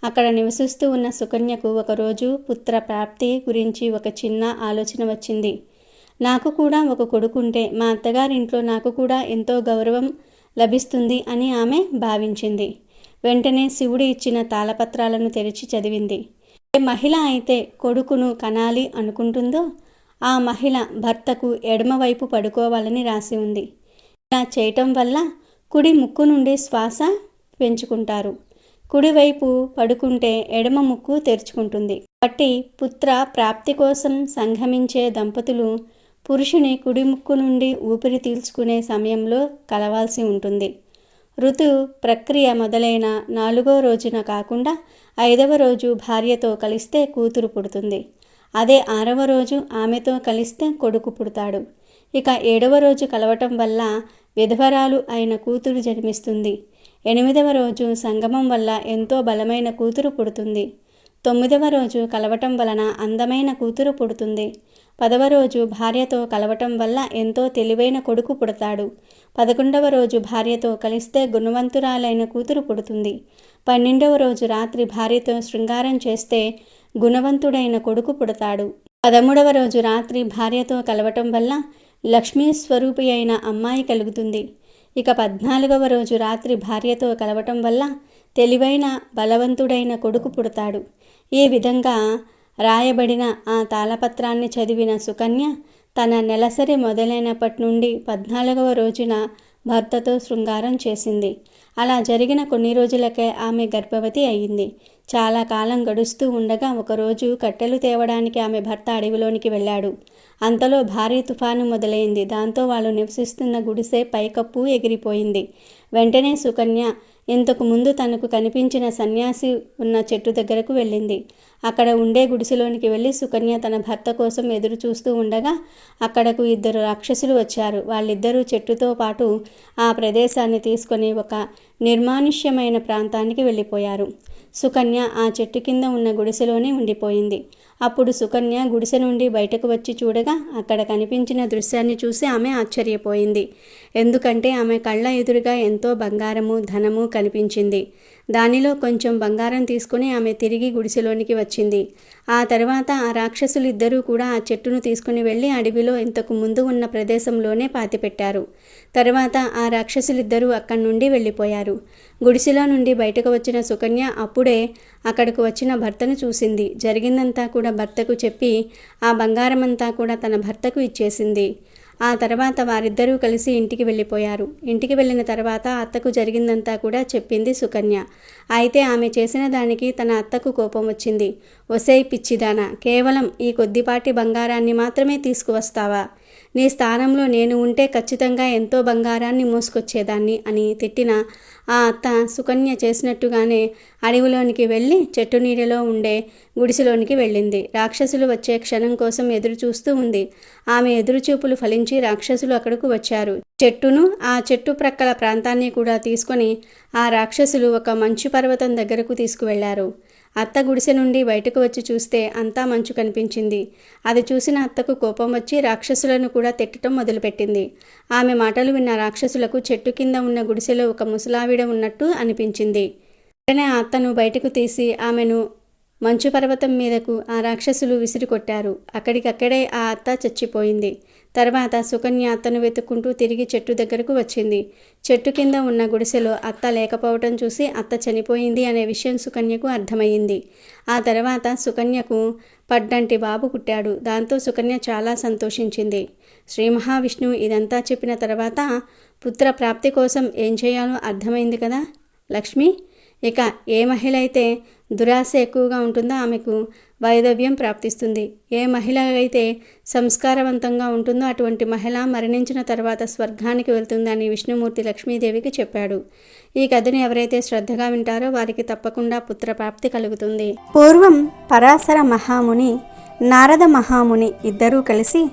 అక్కడ నివసిస్తూ ఉన్న సుకన్యకు ఒకరోజు పుత్ర ప్రాప్తి గురించి ఒక చిన్న ఆలోచన వచ్చింది. నాకు కూడా ఒక కొడుకుంటే మా అత్తగారింట్లో నాకు కూడా ఎంతో గౌరవం లభిస్తుంది అని ఆమె భావించింది. వెంటనే శివుడు ఇచ్చిన తాళపత్రాలను తెరిచి చదివింది. ఏ మహిళ అయితే కొడుకును కనాలి అనుకుంటుందో ఆ మహిళ భర్తకు ఎడమవైపు పడుకోవాలని రాసి ఉంది. ఇలా చేయటం వల్ల కుడి ముక్కు నుండి శ్వాస పెంచుకుంటారు. కుడివైపు పడుకుంటే ఎడమ ముక్కు తెరుచుకుంటుంది. కాబట్టి పుత్ర ప్రాప్తి కోసం సంగమించే దంపతులు పురుషుని కుడి ముక్కు నుండి ఊపిరి పీల్చుకునే సమయంలో కలవాల్సి ఉంటుంది. ఋతు ప్రక్రియ మొదలైన 4వ రోజున కాకుండా 5వ రోజు భార్యతో కలిస్తే కూతురు పుడుతుంది. అదే 6వ రోజు ఆమెతో కలిస్తే కొడుకు పుడతాడు. ఇక 7వ రోజు కలవటం వల్ల విధవరాలు అయిన కూతురు జన్మిస్తుంది. 8వ రోజు సంగమం వల్ల ఎంతో బలమైన కూతురు పుడుతుంది. 9వ రోజు కలవటం వలన అందమైన కూతురు పుడుతుంది. 10వ రోజు భార్యతో కలవటం వల్ల ఎంతో తెలివైన కొడుకు పుడతాడు. 11వ రోజు భార్యతో కలిస్తే గుణవంతురాలైన కూతురు పుడుతుంది. 12వ రోజు రాత్రి భార్యతో శృంగారం చేస్తే గుణవంతుడైన కొడుకు పుడతాడు. 13వ రోజు రాత్రి భార్యతో కలవటం వల్ల లక్ష్మీ స్వరూపి అయిన అమ్మాయి కలుగుతుంది. ఇక 14వ రోజు రాత్రి భార్యతో కలవటం వల్ల తెలివైన బలవంతుడైన కొడుకు పుడతాడు. ఈ విధంగా రాయబడిన ఆ తాళపత్రాన్ని చదివిన సుకన్య తన నెలసరి మొదలైనప్పటి నుండి 14వ రోజున భర్తతో శృంగారం చేసింది. అలా జరిగిన కొన్ని రోజులకే ఆమె గర్భవతి అయ్యింది. చాలా కాలం గడుస్తూ ఉండగా ఒకరోజు కట్టెలు తేవడానికి ఆమె భర్త అడవిలోనికి వెళ్ళాడు. అంతలో భారీ తుఫాను మొదలైంది. దాంతో వాళ్ళు నివసిస్తున్న గుడిసె పైకప్పు ఎగిరిపోయింది. వెంటనే సుకన్య ఇంతకు ముందు తనకు కనిపించిన సన్యాసి ఉన్న చెట్టు దగ్గరకు వెళ్ళింది. అక్కడ ఉండే గుడిసెలోనికి వెళ్ళి సుకన్య తన భర్త కోసం ఎదురు చూస్తూ ఉండగా అక్కడకు 2 రాక్షసులు వచ్చారు. వాళ్ళిద్దరూ చెట్టుతో పాటు ఆ ప్రదేశాన్ని తీసుకొని ఒక నిర్మానుష్యమైన ప్రాంతానికి వెళ్ళిపోయారు. సుకన్య ఆ చెట్టు కింద ఉన్న గుడిసెలోనే ఉండిపోయింది. అప్పుడు సుకన్య గుడిసె నుండి బయటకు వచ్చి చూడగా అక్కడ కనిపించిన దృశ్యాన్ని చూసి ఆమె ఆశ్చర్యపోయింది. ఎందుకంటే ఆమె కళ్ళ ఎదురుగా ఎంతో బంగారము ధనము కనిపించింది. దానిలో కొంచెం బంగారం తీసుకుని ఆమె తిరిగి గుడిసెలోనికి వచ్చింది. ఆ తర్వాత ఆ రాక్షసులిద్దరూ కూడా ఆ చెట్టును తీసుకుని వెళ్ళి అడవిలో ఇంతకు ముందు ఉన్న ప్రదేశంలోనే పాతిపెట్టారు. తర్వాత ఆ రాక్షసులిద్దరూ అక్కడి నుండి వెళ్ళిపోయారు. గుడిసెలో నుండి బయటకు వచ్చిన సుకన్య అప్పుడే అక్కడకు వచ్చిన భర్తను చూసింది. జరిగిందంతా కూడా భర్తకు చెప్పి ఆ బంగారమంతా కూడా తన భర్తకు ఇచ్చేసింది. ఆ తర్వాత వారిద్దరూ కలిసి ఇంటికి వెళ్ళిపోయారు. ఇంటికి వెళ్ళిన తర్వాత అత్తకు జరిగిందంతా కూడా చెప్పింది సుకన్య. అయితే ఆమె చేసిన దానికి తన అత్తకు కోపం వచ్చింది. ఒసేయ్ పిచ్చిదానా, కేవలం ఈ కొద్దిపాటి బంగారాన్ని మాత్రమే తీసుకువస్తావా? నీ స్థానంలో నేను ఉంటే ఖచ్చితంగా ఎంతో బంగారాన్ని మోసుకొచ్చేదాన్ని అని తిట్టిన ఆ అత్త సుకన్య చేసినట్టుగానే అడవిలోనికి వెళ్ళి చెట్టు నీడలో ఉండే గుడిసెలోనికి వెళ్ళింది. రాక్షసులు వచ్చే క్షణం కోసం ఎదురు చూస్తూ ఉంది. ఆమె ఎదురుచూపులు ఫలించి రాక్షసులు అక్కడకు వచ్చారు. చెట్టును ఆ చెట్టు ప్రక్కల ప్రాంతాన్ని కూడా తీసుకొని ఆ రాక్షసులు ఒక మంచు పర్వతం దగ్గరకు తీసుకువెళ్లారు. అత్త గుడిసె నుండి బయటకు వచ్చి చూస్తే అంతా మంచు కనిపించింది. అది చూసిన అత్తకు కోపం వచ్చి రాక్షసులను కూడా తిట్టడం మొదలుపెట్టింది. ఆమె మాటలు విన్న రాక్షసులకు చెట్టు కింద ఉన్న గుడిసెలో ఒక ముసలావిడ ఉన్నట్టు అనిపించింది. వెంటనే ఆ అత్తను బయటకు తీసి ఆమెను మంచు పర్వతం మీదకు ఆ రాక్షసులు విసిరికొట్టారు. అక్కడికక్కడే ఆ అత్త చచ్చిపోయింది. తర్వాత సుకన్య అత్తను వెతుక్కుంటూ తిరిగి చెట్టు దగ్గరకు వచ్చింది. చెట్టు కింద ఉన్న గుడిసెలో అత్త లేకపోవటం చూసి అత్త చనిపోయింది అనే విషయం సుకన్యకు అర్థమయ్యింది. ఆ తర్వాత సుకన్యకు పడ్డంటి బాబు పుట్టాడు. దాంతో సుకన్య చాలా సంతోషించింది. శ్రీ మహావిష్ణువు ఇదంతా చెప్పిన తర్వాత పుత్ర ప్రాప్తి కోసం ఏం చేయాలో అర్థమైంది కదా లక్ష్మి. ఇక ఏ మహిళ అయితే దురాశ ఎక్కువగా ఉంటుందో ఆమెకు వైధవ్యం ప్రాప్తిస్తుంది. ఏ మహిళ అయితే సంస్కారవంతంగా ఉంటుందో అటువంటి మహిళ మరణించిన తర్వాత స్వర్గానికి వెళ్తుందని విష్ణుమూర్తి లక్ష్మీదేవికి చెప్పాడు. ఈ కథను ఎవరైతే శ్రద్ధగా వింటారో వారికి తప్పకుండా పుత్రప్రాప్తి కలుగుతుంది. పూర్వం పరాశర మహాముని, నారద మహాముని ఇద్దరూ కలిసి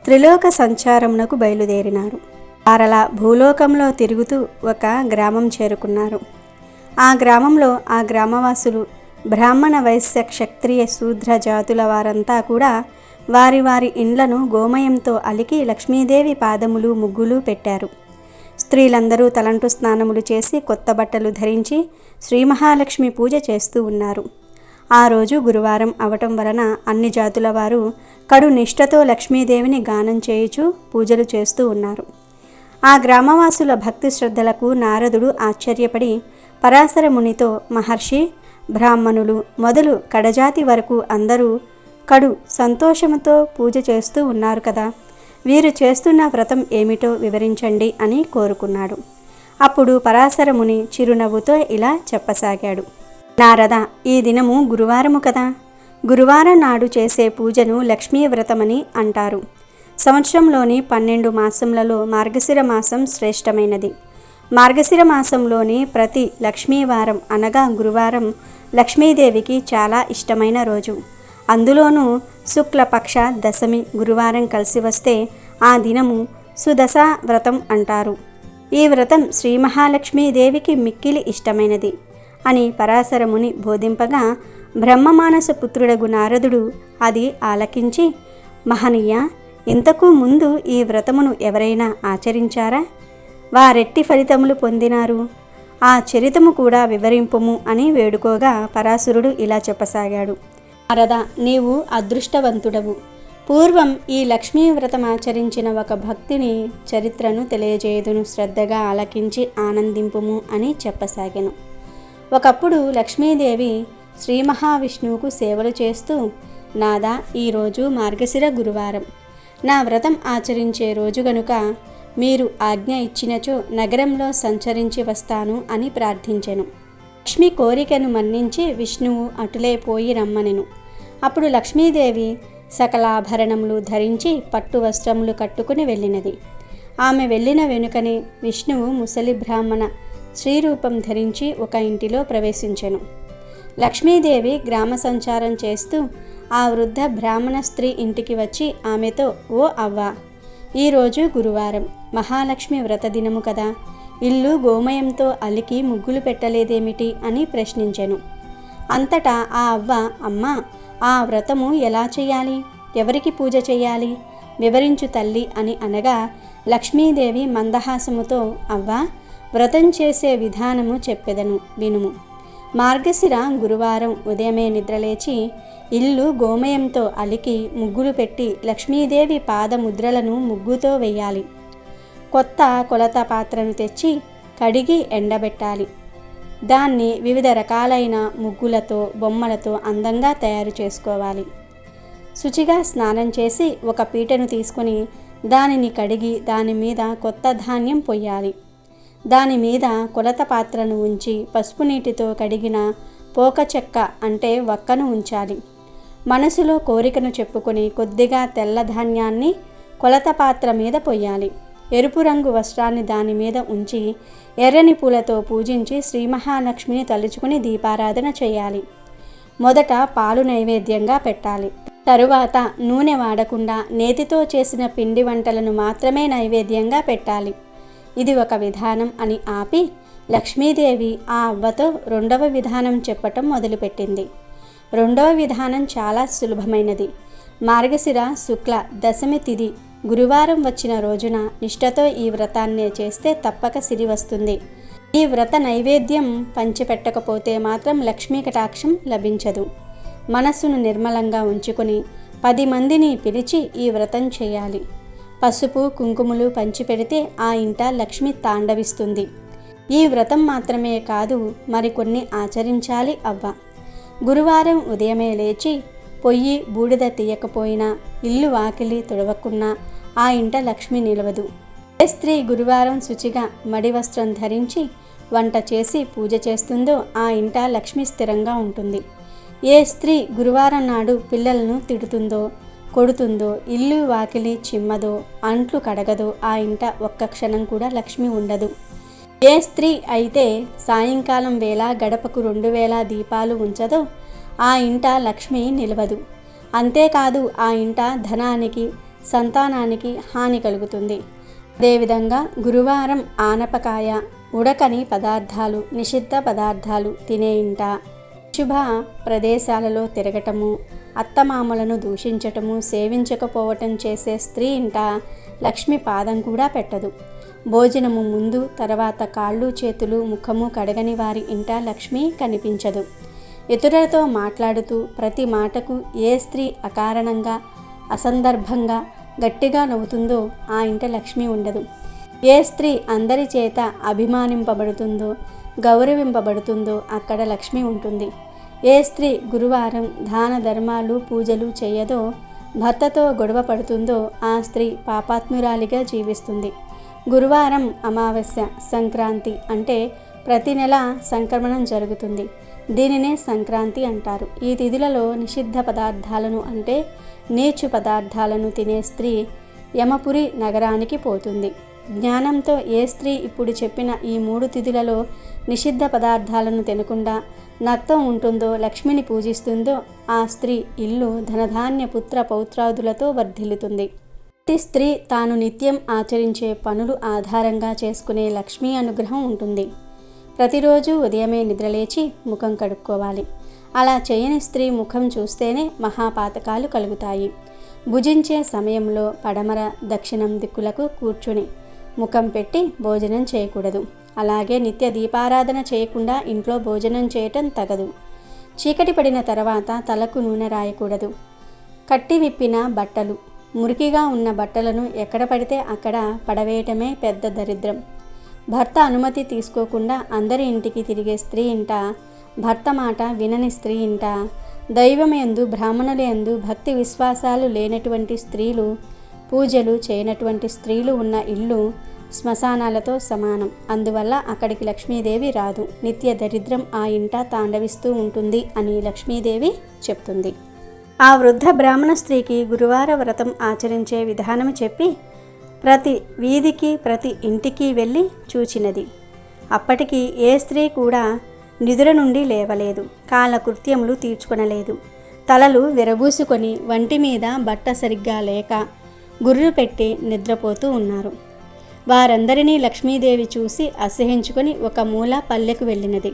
త్రిలోక సంచారమునకు బయలుదేరినారు. వారలా భూలోకంలో తిరుగుతూ ఒక గ్రామం చేరుకున్నారు. ఆ గ్రామంలో ఆ గ్రామవాసులు బ్రాహ్మణ, వైశ్య, క్షత్రియ, శూద్ర జాతుల వారంతా కూడా వారి వారి ఇండ్లను గోమయంతో అలికి లక్ష్మీదేవి పాదములు, ముగ్గులు పెట్టారు. స్త్రీలందరూ తలంటు స్నానములు చేసి కొత్త బట్టలు ధరించి శ్రీ మహాలక్ష్మి పూజ చేస్తూ ఉన్నారు. ఆ రోజు గురువారం అవటం వలన అన్ని జాతుల వారు కడు నిష్ఠతో లక్ష్మీదేవిని గానం చేయుచు పూజలు చేస్తూ ఉన్నారు. ఆ గ్రామవాసుల భక్తి శ్రద్ధలకు నారదుడు ఆశ్చర్యపడి పరాశర మునితో, మహర్షి, బ్రాహ్మణులు మొదలు కడజాతి వరకు అందరూ కడు సంతోషముతో పూజ చేస్తూ ఉన్నారు కదా, వీరు చేస్తున్న వ్రతం ఏమిటో వివరించండి అని కోరుకున్నాడు. అప్పుడు పరాశర ముని చిరునవ్వుతో ఇలా చెప్పసాగాడు. నారద, ఈ దినము గురువారము కదా, గురువారం నాడు చేసే పూజను లక్ష్మీ వ్రతమని అంటారు. సంవత్సరంలోని 12 మాసములలో మార్గశిర మాసం శ్రేష్టమైనది. మార్గశిర మాసంలోని ప్రతి లక్ష్మీవారం అనగా గురువారం లక్ష్మీదేవికి చాలా ఇష్టమైన రోజు. అందులోనూ శుక్లపక్ష దశమి గురువారం కలిసి వస్తే ఆ దినము సుదశ వ్రతం అంటారు. ఈ వ్రతం శ్రీ మహాలక్ష్మీదేవికి మిక్కిలి ఇష్టమైనది అని పరాశర ముని బోధింపగా బ్రహ్మమానస పుత్రుడగు నారదుడు అది ఆలకించి, మహనీయ, ఇంతకు ముందు ఈ వ్రతమును ఎవరైనా ఆచరించారా? వారెట్టి ఫలితములు పొందినారు? ఆ చరితము కూడా వివరింపుము అని వేడుకోగా పరాశరుడు ఇలా చెప్పసాగాడు. నారద, నీవు అదృష్టవంతుడవు. పూర్వం ఈ లక్ష్మీ వ్రతం ఆచరించిన ఒక భక్తిని చరిత్రను తెలియజేయుదును, శ్రద్ధగా ఆలకించి ఆనందింపుము అని చెప్పసాగాను. ఒకప్పుడు లక్ష్మీదేవి శ్రీ మహావిష్ణువుకు సేవలు చేస్తూ, నాదా, ఈరోజు మార్గశిర గురువారం, నా వ్రతం ఆచరించే రోజు గనుక మీరు ఆజ్ఞ ఇచ్చినచో నగరంలో సంచరించి వస్తాను అని ప్రార్థించెను. లక్ష్మి కోరికను మన్నించి విష్ణువు అటులే పోయి రమ్మనెను. అప్పుడు లక్ష్మీదేవి సకలాభరణములు ధరించి పట్టు వస్త్రములు కట్టుకుని వెళ్ళినది. ఆమె వెళ్ళిన వెనుకనే విష్ణువు ముసలి బ్రాహ్మణ శ్రీరూపం ధరించి ఒక ఇంటిలో ప్రవేశించెను. లక్ష్మీదేవి గ్రామ సంచారం చేస్తూ ఆ వృద్ధ బ్రాహ్మణ స్త్రీ ఇంటికి వచ్చి ఆమెతో, ఓ అవ్వ, ఈరోజు గురువారం, మహాలక్ష్మి వ్రత దినము కదా, ఇల్లు గోమయంతో అలికి ముగ్గులు పెట్టలేదేమిటి అని ప్రశ్నించెను. అంతటా ఆ అవ్వ, అమ్మా, ఆ వ్రతము ఎలా చేయాలి, ఎవరికి పూజ చేయాలి, వివరించు తల్లి అని అనగా లక్ష్మీదేవి మందహాసముతో, అవ్వ, వ్రతం చేసే విధానము చెప్పెదను వినుము. మార్గశిర గురువారం ఉదయమే నిద్రలేచి ఇల్లు గోమయంతో అలికి ముగ్గులు పెట్టి లక్ష్మీదేవి పాదముద్రలను ముగ్గుతో వేయాలి. కొత్త కొలత పాత్రను తెచ్చి కడిగి ఎండబెట్టాలి. దాన్ని వివిధ రకాలైన ముగ్గులతో, బొమ్మలతో అందంగా తయారు చేసుకోవాలి. శుచిగా స్నానం చేసి ఒక పీటను తీసుకొని దానిని కడిగి దాని మీద కొత్త ధాన్యం పొయ్యాలి. దాని మీద కొలత పాత్రను ఉంచి పసుపు నీటితో కడిగిన పోక చెక్క అంటే వక్కను ఉంచాలి. మనసులో కోరికను చెప్పుకొని కొద్దిగా తెల్ల ధాన్యాన్ని కొలత పాత్ర మీద పొయ్యాలి. ఎరుపు రంగు వస్త్రాన్ని దాని మీద ఉంచి ఎర్రని పూలతో పూజించి శ్రీ మహాలక్ష్మిని తలుచుకుని దీపారాధన చేయాలి. మొదట పాలు నైవేద్యంగా పెట్టాలి. తరువాత నూనె వాడకుండా నేతితో చేసిన పిండి వంటలను మాత్రమే నైవేద్యంగా పెట్టాలి. ఇది ఒక విధానం అని ఆపి లక్ష్మీదేవి ఆ అవ్వతో రెండవ విధానం చెప్పటం మొదలుపెట్టింది. రెండవ విధానం చాలా సులభమైనది. మార్గశిర శుక్ల దశమి తిథి గురువారం వచ్చిన రోజున నిష్ఠతో ఈ వ్రతాన్నే చేస్తే తప్పక సిరి వస్తుంది. ఈ వ్రత నైవేద్యం పంచిపెట్టకపోతే మాత్రం లక్ష్మీ కటాక్షం లభించదు. మనస్సును నిర్మలంగా ఉంచుకొని 10 మందిని పిలిచి ఈ వ్రతం చేయాలి. పసుపు కుంకుమలు పంచిపెడితే ఆ ఇంట లక్ష్మి తాండవిస్తుంది. ఈ వ్రతం మాత్రమే కాదు, మరికొన్ని ఆచరించాలి అవ్వ. గురువారం ఉదయమే లేచి పొయ్యి బూడిద తీయకపోయినా, ఇల్లు వాకిలి తుడవకున్నా ఆ ఇంట లక్ష్మి నిలవదు. ఏ స్త్రీ గురువారం శుచిగా మడి వస్త్రం ధరించి వంట చేసి పూజ చేస్తుందో ఆ ఇంట లక్ష్మి స్థిరంగా ఉంటుంది. ఏ స్త్రీ గురువారం నాడు పిల్లలను తిడుతుందో, కొడుతుందో, ఇల్లు వాకిలి చిమ్మదో, అంట్లు కడగదో ఆ ఇంట ఒక్క క్షణం కూడా లక్ష్మి ఉండదు. ఏ స్త్రీ అయితే సాయంకాలం వేళ గడపకు 2000 దీపాలు ఉంచదో ఆ ఇంట లక్ష్మి నిలవదు. అంతేకాదు, ఆ ఇంట ధనానికి సంతానానికి హాని కలుగుతుంది. అదేవిధంగా గురువారం ఆనపకాయ, ఉడకని పదార్థాలు, నిషిద్ధ పదార్థాలు తినే ఇంట, శుభ ప్రదేశాలలో తిరగటము, అత్తమామలను దూషించటము, సేవించకపోవటం చేసే స్త్రీ ఇంట లక్ష్మి పాదం కూడా పెట్టదు. భోజనము ముందు తర్వాత కాళ్ళు చేతులు ముఖము కడగని వారి ఇంట లక్ష్మి కనిపించదు. ఇతరులతో మాట్లాడుతూ ప్రతి మాటకు ఏ స్త్రీ అకారణంగా అసందర్భంగా గట్టిగా నవ్వుతుందో ఆ ఇంట లక్ష్మి ఉండదు. ఏ స్త్రీ అందరి చేత అభిమానింపబడుతుందో గౌరవింపబడుతుందో అక్కడ లక్ష్మి ఉంటుంది. ఏ స్త్రీ గురువారం దాన ధర్మాలు పూజలు చేయదో, భర్తతో గొడవ పడుతుందో ఆ స్త్రీ పాపాత్మురాలిగా జీవిస్తుంది. గురువారం అమావాస్య, సంక్రాంతి అంటే ప్రతి నెల సంక్రమణం జరుగుతుంది. దీనినే సంక్రాంతి అంటారు. ఈ తిథులలో నిషిద్ధ పదార్థాలను అంటే నీచు పదార్థాలను తినే స్త్రీ యమపురి నగరానికి పోతుంది. జ్ఞానంతో ఏ స్త్రీ ఇప్పుడు చెప్పిన ఈ 3 తిథులలో నిషిద్ధ పదార్థాలను తినకుండా నక్తం ఉంటుందో, లక్ష్మిని పూజిస్తుందో ఆ స్త్రీ ఇల్లు ధనధాన్య పుత్ర పౌత్రాదులతో వర్ధిల్లుతుంది. ప్రతి స్త్రీ తాను నిత్యం ఆచరించే పనులు ఆధారంగా చేసుకునే లక్ష్మీ అనుగ్రహం ఉంటుంది. ప్రతిరోజు ఉదయమే నిద్రలేచి ముఖం కడుక్కోవాలి. అలా చేయని స్త్రీ ముఖం చూస్తేనే మహాపాతకాలు కలుగుతాయి. భుజించే సమయంలో పడమర దక్షిణం దిక్కులకు కూర్చుని ముఖం పెట్టి భోజనం చేయకూడదు. అలాగే నిత్య దీపారాధన చేయకుండా ఇంట్లో భోజనం చేయటం తగదు. చీకటి పడిన తర్వాత తలకు నూనె రాయకూడదు. కట్టి విప్పిన బట్టలు, మురికిగా ఉన్న బట్టలను ఎక్కడ పడితే అక్కడ పడవేయటమే పెద్ద దరిద్రం. భర్త అనుమతి తీసుకోకుండా అందరి ఇంటికి తిరిగే స్త్రీ ఇంట, భర్త మాట వినని స్త్రీ ఇంట, దైవమయందు బ్రాహ్మణులందు భక్తి విశ్వాసాలు లేనటువంటి స్త్రీలు, పూజలు చేయనటువంటి స్త్రీలు ఉన్న ఇల్లు శ్మశానాలతో సమానం. అందువల్ల అక్కడికి లక్ష్మీదేవి రాదు. నిత్య దరిద్రం ఆ ఇంట తాండవిస్తూ ఉంటుంది అని లక్ష్మీదేవి చెప్తుంది. ఆ వృద్ధ బ్రాహ్మణ స్త్రీకి గురువార వ్రతం ఆచరించే విధానం చెప్పి ప్రతి వీధికి ప్రతి ఇంటికి వెళ్ళి చూచినది. అప్పటికి ఏ స్త్రీ కూడా నిద్ర నుండి లేవలేదు, కాలకృత్యములు తీర్చుకొనలేదు. తలలు విరబూసుకొని వంటి మీద బట్ట సరిగ్గా లేక గుర్రు పెట్టి నిద్రపోతూ ఉన్నారు. వారందరినీ లక్ష్మీదేవి చూసి అసహించుకొని ఒక మూల పల్లెకు వెళ్ళినది.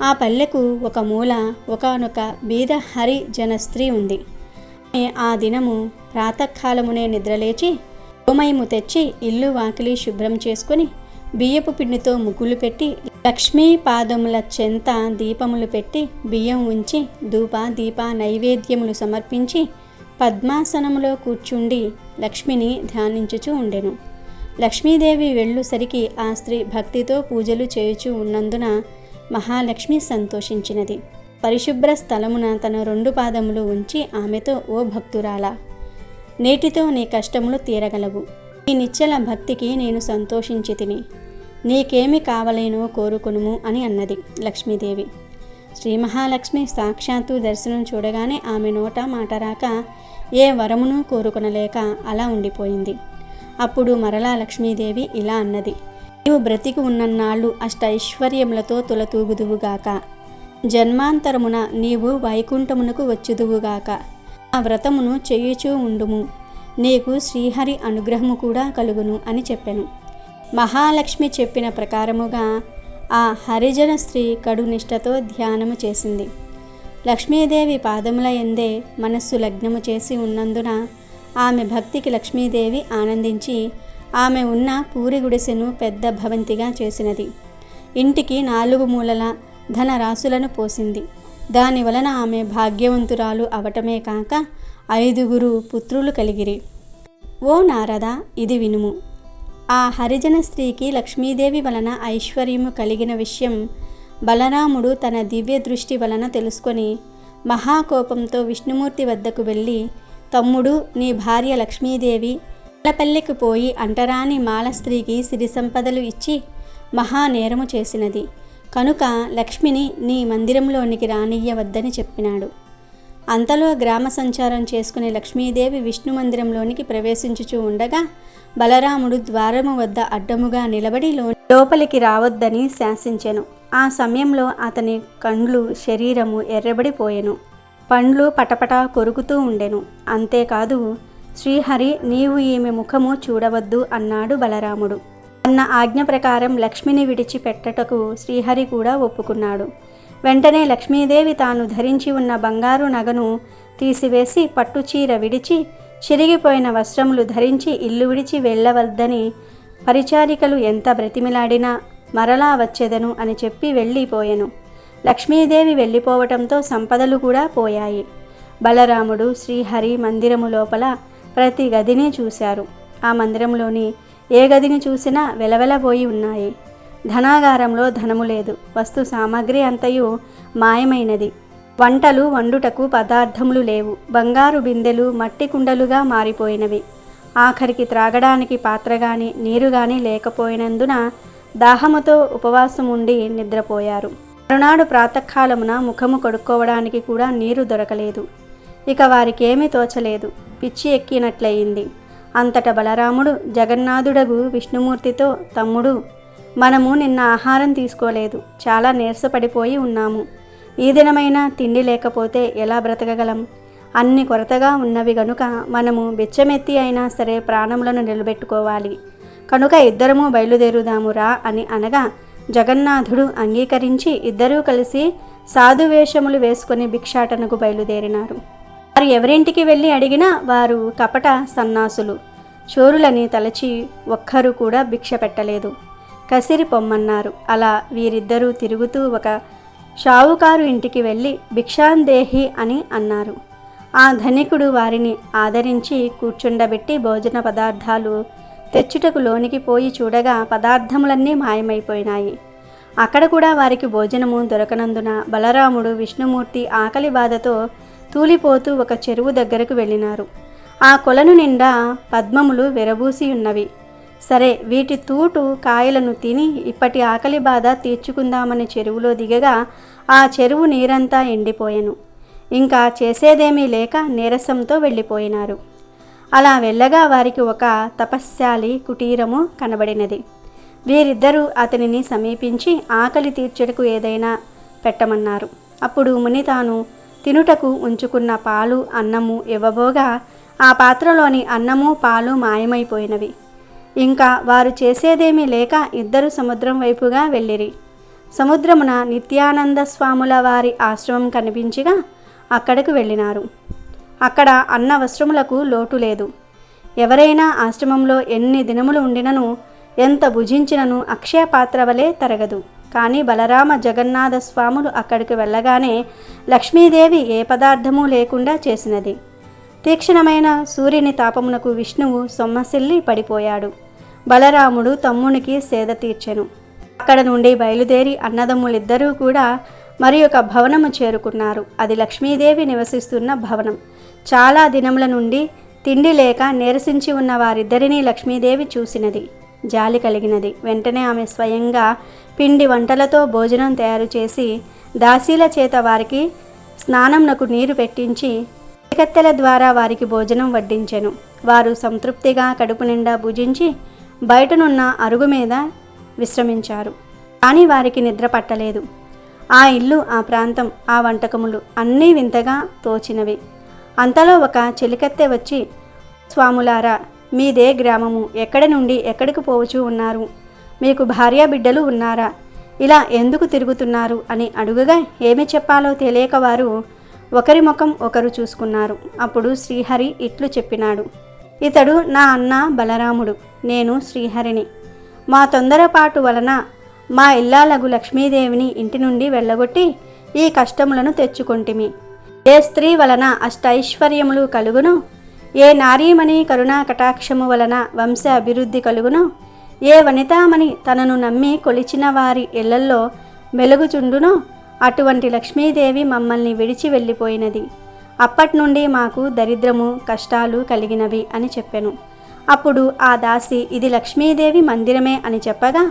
ఆ పల్లెకు ఒక మూల ఒకానొక బీద హరిజన స్త్రీ ఉంది. ఆ దినము ప్రాతకాలమునే నిద్రలేచి గోమయము తెచ్చి ఇల్లు వాకిలి శుభ్రం చేసుకొని బియ్యపు పిండితో ముగ్గులు పెట్టి లక్ష్మీ పాదముల చెంత దీపములు పెట్టి బియ్యం ఉంచి ధూప దీప నైవేద్యములు సమర్పించి పద్మాసనములో కూర్చుండి లక్ష్మిని ధ్యానించుచూ ఉండెను. లక్ష్మీదేవి వెళ్ళుసరికి ఆ స్త్రీ భక్తితో పూజలు చేయుచూ ఉన్నందున మహాలక్ష్మి సంతోషించినది. పరిశుభ్ర స్థలమున తన 2 పాదములు ఉంచి ఆమెతో, ఓ భక్తురాలా, నేటితో నీ కష్టములు తీరగలవు. నీ నిశ్చల భక్తికి నేను సంతోషించి తిని, నీకేమి కావలేనో కోరుకొనుము అని అన్నది లక్ష్మీదేవి. శ్రీ మహాలక్ష్మి సాక్షాత్తు దర్శనం చూడగానే ఆమె నోట మాట రాక ఏ వరమును కోరుకొనలేక అలా ఉండిపోయింది. అప్పుడు మరలా లక్ష్మీదేవి ఇలా అన్నది, నీవు బ్రతికి ఉన్నన్నాళ్ళు అష్టైశ్వర్యములతో తులతూగుదువుగాక. జన్మాంతరమున నీవు వైకుంఠమునకు వచ్చుదువుగాక. ఆ వ్రతమును చేయుచూ ఉండుము, నీకు శ్రీహరి అనుగ్రహము కూడా కలుగును అని చెప్పెను. మహాలక్ష్మి చెప్పిన ప్రకారముగా ఆ హరిజన స్త్రీ కడు నిష్టతో ధ్యానము చేసింది. లక్ష్మీదేవి పాదముల ఎందే మనస్సు లగ్నము చేసి ఉన్నందున ఆమె భక్తికి లక్ష్మీదేవి ఆనందించి ఆమె ఉన్న పూరి గుడిసెను పెద్ద భవంతిగా చేసినది. ఇంటికి 4 మూలల ధనరాశులను పోసింది. దాని వలన ఆమె భాగ్యవంతురాలు అవటమే కాక 5 పుత్రులు కలిగిరి. ఓ నారద, ఇది వినుము. ఆ హరిజన స్త్రీకి లక్ష్మీదేవి వలన ఐశ్వర్యము కలిగిన విషయం బలరాముడు తన దివ్య దృష్టి వలన తెలుసుకొని మహాకోపంతో విష్ణుమూర్తి వద్దకు వెళ్ళి, తమ్ముడు, నీ భార్య లక్ష్మీదేవి పల్లెకి పోయి అంటరాని మాల స్త్రీకి సిరి సంపదలు ఇచ్చి మహానేరము చేసినది కనుక లక్ష్మిని నీ మందిరంలోనికి రానియ్యవద్దని చెప్పినాడు. అంతలో గ్రామ సంచారం చేసుకునే లక్ష్మీదేవి విష్ణు మందిరంలోనికి ప్రవేశించుచూ ఉండగా బలరాముడు ద్వారము వద్ద అడ్డముగా నిలబడి లోపలికి రావద్దని శాసించెను. ఆ సమయంలో అతని కండ్లు శరీరము ఎర్రబడిపోయెను, పండ్లు పటపట కొరుకుతూ ఉండెను. అంతేకాదు శ్రీహరి నీవు ఈమె ముఖము చూడవద్దు అన్నాడు బలరాముడు. అన్న ఆజ్ఞ ప్రకారం లక్ష్మిని విడిచిపెట్టటకు శ్రీహరి కూడా ఒప్పుకున్నాడు. వెంటనే లక్ష్మీదేవి తాను ధరించి ఉన్న బంగారు నగను తీసివేసి పట్టుచీర విడిచి చిరిగిపోయిన వస్త్రములు ధరించి ఇల్లు విడిచి వెళ్ళవద్దని పరిచారికలు ఎంత బ్రతిమిలాడినా మరలా వచ్చేదను అని చెప్పి వెళ్ళిపోయెను. లక్ష్మీదేవి వెళ్ళిపోవటంతో సంపదలు కూడా పోయాయి. బలరాముడు శ్రీహరి మందిరము లోపల ప్రతి గదిని చూశారు. ఆ మందిరంలోని ఏ గదిని చూసినా వెలవెలబోయి ఉన్నాయి. ధనాగారంలో ధనము లేదు. వస్తు సామాగ్రి అంతయు మాయమైనది. వంటలు వండుటకు పదార్థములు లేవు. బంగారు బిందెలు మట్టి కుండలుగా మారిపోయినవి. ఆఖరికి త్రాగడానికి పాత్ర గాని నీరు గాని లేకపోయినందున దాహముతో ఉపవాసం ఉండి నిద్రపోయారు. మరునాడు ప్రాతకాలమున ముఖము కడుక్కోవడానికి కూడా నీరు దొరకలేదు. ఇక వారికేమీ తోచలేదు. పిచ్చి ఎక్కినట్లయింది. అంతట బలరాముడు జగన్నాథుడగు విష్ణుమూర్తితో, తమ్ముడు, మనము నిన్న ఆహారం తీసుకోలేదు. చాలా నీరసపడిపోయి ఉన్నాము. ఈ దినమైనా తిండి లేకపోతే ఎలా బ్రతకగలం? అన్ని కొరతగా ఉన్నవి గనుక మనము బిచ్చమెత్తి అయినా సరే ప్రాణములను నిలబెట్టుకోవాలి. కనుక ఇద్దరము బయలుదేరుదామురా అని అనగా జగన్నాథుడు అంగీకరించి ఇద్దరూ కలిసి సాధువేషములు వేసుకొని భిక్షాటనకు బయలుదేరినారు. వారు ఎవరింటికి వెళ్ళి అడిగినా వారు కపట సన్నాసులు, చోరులని తలచి ఒక్కరు కూడా భిక్ష పెట్టలేదు. కసిరి పొమ్మన్నారు. అలా వీరిద్దరూ తిరుగుతూ ఒక షావుకారు ఇంటికి వెళ్ళి భిక్షాందేహి అని అన్నారు. ఆ ధనికుడు వారిని ఆదరించి కూర్చుండబెట్టి భోజన పదార్థాలు తెచ్చుటకు లోనికి పోయి చూడగా పదార్థములన్నీ మాయమైపోయినాయి. అక్కడ కూడా వారికి భోజనము దొరకనందున బలరాముడు విష్ణుమూర్తి ఆకలి బాధతో తూలిపోతూ ఒక చెరువు దగ్గరకు వెళ్ళినారు. ఆ కొలను నిండా పద్మములు విరబూసి ఉన్నవి. సరే, వీటి తూటు కాయలను తిని ఇప్పటి ఆకలి బాధ తీర్చుకుందామని చెరువులో దిగగా ఆ చెరువు నీరంతా ఎండిపోయెను. ఇంకా చేసేదేమీ లేక నీరసంతో వెళ్ళిపోయినారు. అలా వెళ్ళగా వారికి ఒక తపశ్శాలి కుటీరము కనబడినది. వీరిద్దరూ అతనిని సమీపించి ఆకలి తీర్చుటకు ఏదైనా పెట్టమన్నారు. అప్పుడు ముని తాను తినుటకు ఉంచుకున్న పాలు అన్నము ఇవ్వబోగా ఆ పాత్రలోని అన్నము పాలు మాయమైపోయినవి. ఇంకా వారు చేసేదేమీ లేక ఇద్దరు సముద్రం వైపుగా వెళ్ళిరి. సముద్రమున నిత్యానంద స్వాముల వారి ఆశ్రమం కనిపించగా అక్కడకు వెళ్ళినారు. అక్కడ అన్న వస్త్రములకు లోటు లేదు. ఎవరైనా ఆశ్రమంలో ఎన్ని దినములు ఉండినను ఎంత భుజించినను అక్షయ పాత్ర వలె తరగదు. కానీ బలరామ జగన్నాథ స్వాములు అక్కడికి వెళ్ళగానే లక్ష్మీదేవి ఏ పదార్థము లేకుండా చేసినది. తీక్షణమైన సూర్యుని తాపమునకు విష్ణువు సొమ్మసిల్లి పడిపోయాడు. బలరాముడు తమ్మునికి సేద తీర్చెను. అక్కడ నుండి బయలుదేరి అన్నదమ్ములిద్దరూ కూడా మరి ఒక భవనము చేరుకున్నారు. అది లక్ష్మీదేవి నివసిస్తున్న భవనం. చాలా దినముల నుండి తిండి లేక నీరసించి ఉన్న వారిద్దరినీ లక్ష్మీదేవి చూసినది. జాలి కలిగినది. వెంటనే ఆమె స్వయంగా పిండి వంటలతో భోజనం తయారు చేసి దాసీల చేత వారికి స్నానంనకు నీరు పెట్టించి కత్తెల ద్వారా వారికి భోజనం వడ్డించెను. వారు సంతృప్తిగా కడుపు నిండా భుజించి బయటనున్న అరుగు మీద విశ్రమించారు. కానీ వారికి నిద్ర పట్టలేదు. ఆ ఇల్లు, ఆ ప్రాంతం, ఆ వంటకములు అన్నీ వింతగా తోచినవి. అంతలో ఒక చెలికత్తె వచ్చి, స్వాములారా, మీదే గ్రామము, ఎక్కడి నుండి ఎక్కడికి పోవచ్చు ఉన్నారు? మీకు భార్య బిడ్డలు ఉన్నారా? ఇలా ఎందుకు తిరుగుతున్నారు అని అడుగగా ఏమి చెప్పాలో తెలియక వారు ఒకరి ముఖం ఒకరు చూసుకున్నారు. అప్పుడు శ్రీహరి ఇట్లు చెప్పినాడు, ఇతడు నా అన్న బలరాముడు, నేను శ్రీహరిని. మా తొందరపాటు వలన మా ఇల్లాలగు లక్ష్మీదేవిని ఇంటి నుండి వెళ్ళగొట్టి ఈ కష్టములను తెచ్చుకొంటిమి. ఏ స్త్రీ వలన అష్టైశ్వర్యములు కలుగును, ఏ నారీమణి కరుణా కటాక్షము వలన వంశ అభివృద్ధి కలుగును, ఏ వనితామణి తనను నమ్మి కొలిచిన వారి ఇళ్లల్లో మెలుగుచుండునో అటువంటి లక్ష్మీదేవి మమ్మల్ని విడిచి వెళ్ళిపోయినది. అప్పటి నుండి మాకు దరిద్రము కష్టాలు కలిగినవి అని చెప్పెను. అప్పుడు ఆ దాసి ఇది లక్ష్మీదేవి మందిరమే అని చెప్పగా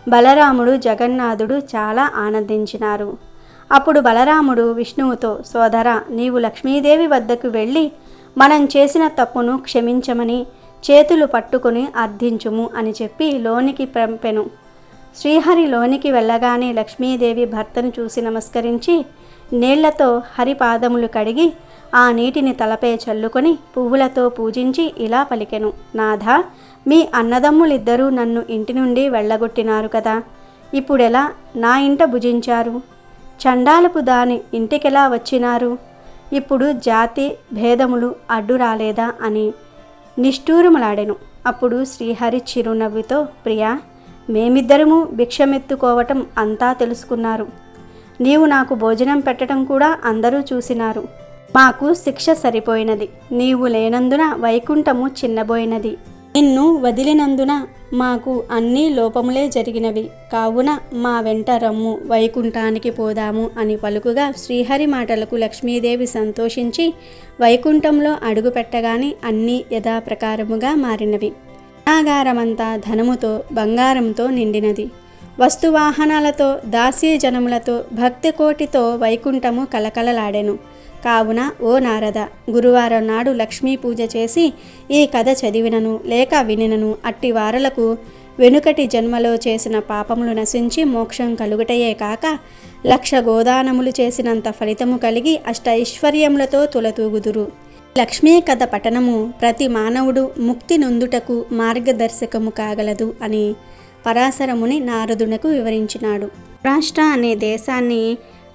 బలరాముడు జగన్నాథుడు చాలా ఆనందించినారు. అప్పుడు బలరాముడు విష్ణువుతో, సోదరా, నీవు లక్ష్మీదేవి వద్దకు వెళ్ళి మనం చేసిన తప్పును క్షమించమని చేతులు పట్టుకుని అర్థించుము అని చెప్పి లోనికి పంపెను. శ్రీహరి లోనికి వెళ్ళగానే లక్ష్మీదేవి భర్తను చూసి నమస్కరించి నీళ్లతో హరిపాదములు కడిగి ఆ నీటిని తలపై చల్లుకొని పువ్వులతో పూజించి ఇలా పలికెను, నాథా, మీ అన్నదమ్ములిద్దరూ నన్ను ఇంటి నుండి వెళ్ళగొట్టినారు కదా, ఇప్పుడెలా నా ఇంట భుజించారు? చండాలపు దాని ఇంటికెలా వచ్చినారు? ఇప్పుడు జాతి భేదములు అడ్డు రాలేదా అని నిష్ఠూరములాడెను. అప్పుడు శ్రీహరి చిరునవ్వుతో, ప్రియా, మేమిద్దరము భిక్షమెత్తుకోవటం అంతా తెలుసుకున్నారు. నీవు నాకు భోజనం పెట్టడం కూడా అందరూ చూసినారు. మాకు శిక్ష సరిపోయినది. నీవు లేనందున వైకుంఠము చిన్నబోయినది. నిన్ను వదిలినందున మాకు అన్ని లోపములే జరిగినవి. కావున మా వెంట రమ్ము, వైకుంఠానికి పోదాము అని పలుకుగా శ్రీహరి మాటలకు లక్ష్మీదేవి సంతోషించి వైకుంఠంలో అడుగుపెట్టగానే అన్నీ యథాప్రకారముగా మారినవి. నాగారమంతా ధనముతో బంగారంతో నిండినది. వస్తువాహనాలతో దాసీ జనములతో భక్తి కోటితో వైకుంఠము కలకలలాడెను. కావున ఓ నారద, గురువారం నాడు లక్ష్మీ పూజ చేసి ఈ కథ చదివినను లేక వినినను అట్టి వారలకు వెనుకటి జన్మలో చేసిన పాపములు నశించి మోక్షం కలుగుటయే కాక 1,00,000 గోదానములు చేసినంత ఫలితము కలిగి అష్టైశ్వర్యములతో తులతూగుదురు. లక్ష్మీ కథ పఠనము ప్రతి మానవుడు ముక్తి నొందుటకు మార్గదర్శకము కాగలదు అని పరాశరముని నారదునకు వివరించినాడు. రాష్ట్ర అనే దేశాన్ని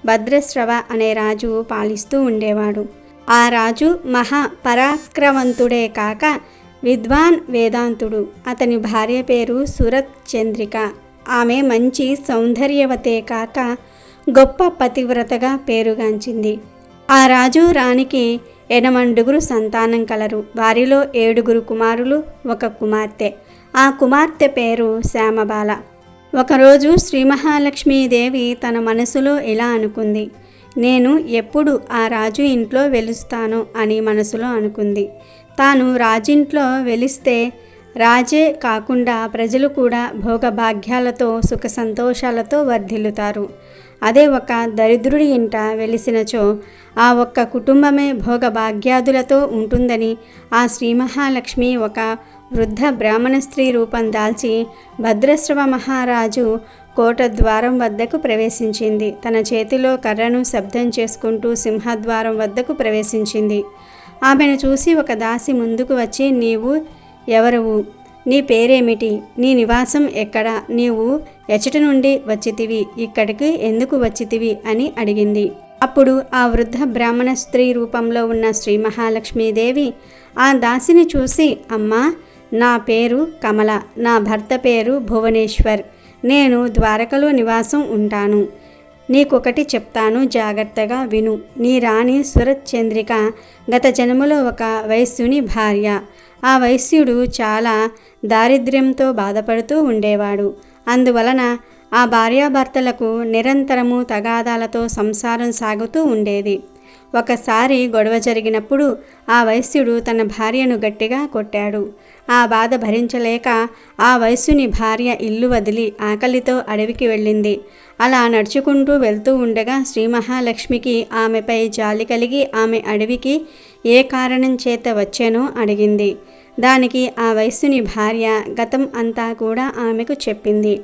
భద్రశ్రవ అనే రాజు పాలిస్తూ ఉండేవాడు. ఆ రాజు మహా పరాక్రమవంతుడే కాక విద్వాన్ వేదాంతుడు. అతని భార్య పేరు సురత్ చంద్రిక. ఆమె మంచి సౌందర్యవతే కాక గొప్ప పతివ్రతగా పేరుగాంచింది. ఆ రాజు రాణికి 8 సంతానం కలరు. వారిలో 7 కుమారులు, 1 కుమార్తె. ఆ కుమార్తె పేరు శ్యామబాల. ఒకరోజు శ్రీ మహాలక్ష్మీదేవి తన మనసులో ఇలా అనుకుంది, నేను ఎప్పుడు ఆ రాజు ఇంట్లో వెలుస్తాను అని మనసులో అనుకుంది. తాను రాజింట్లో వెలిస్తే రాజే కాకుండా ప్రజలు కూడా భోగభాగ్యాలతో సుఖ సంతోషాలతో వర్ధిల్లుతారు. అదే ఒక దరిద్రుడి ఇంట వెలిసినచో ఆ ఒక్క కుటుంబమే భోగభాగ్యాదులతో ఉంటుందని ఆ శ్రీ మహాలక్ష్మి ఒక వృద్ధ బ్రాహ్మణ స్త్రీ రూపం దాల్చి భద్రశ్రవ మహారాజు కోట ద్వారం వద్దకు ప్రవేశించింది. తన చేతిలో కర్రను శబ్దం చేసుకుంటూ సింహద్వారం వద్దకు ప్రవేశించింది. ఆమెను చూసి ఒక దాసి ముందుకు వచ్చి, నీవు ఎవరువు? నీ పేరేమిటి? నీ నివాసం ఎక్కడ? నీవు ఎచ్చటి నుండి వచ్చితివి? ఇక్కడికి ఎందుకు వచ్చితివి అని అడిగింది. అప్పుడు ఆ వృద్ధ బ్రాహ్మణ స్త్రీ రూపంలో ఉన్న శ్రీ మహాలక్ష్మీదేవి ఆ దాసిని చూసి, అమ్మా, నా పేరు కమల, నా భర్త పేరు భువనేశ్వర్, నేను ద్వారకలో నివాసం ఉంటాను. నీకొకటి చెప్తాను, జాగ్రత్తగా విను. నీ రాణి సురత్ చంద్రిక గత జన్మలో ఒక వైశ్యుని భార్య. ఆ వైశ్యుడు చాలా దారిద్ర్యంతో బాధపడుతూ ఉండేవాడు. అందువలన ఆ భార్యాభర్తలకు నిరంతరము తగాదాలతో సంసారం సాగుతూ ఉండేది. ఒకసారి గొడవ జరిగినప్పుడు ఆ వైశ్యుడు తన భార్యను గట్టిగా కొట్టాడు. ఆ బాధ భరించలేక ఆ వైశ్యుని భార్య ఇల్లు వదిలి ఆకలితో అడవికి వెళ్ళింది. అలా నడుచుకుంటూ వెళ్తూ ఉండగా శ్రీ మహాలక్ష్మికి ఆమెపై జాలి కలిగి ఆమె అడవికి ఏ కారణం చేత వచ్చానో అడిగింది. దానికి ఆ వైశ్యుని భార్య గతం అంతా కూడా ఆమెకు చెప్పింది.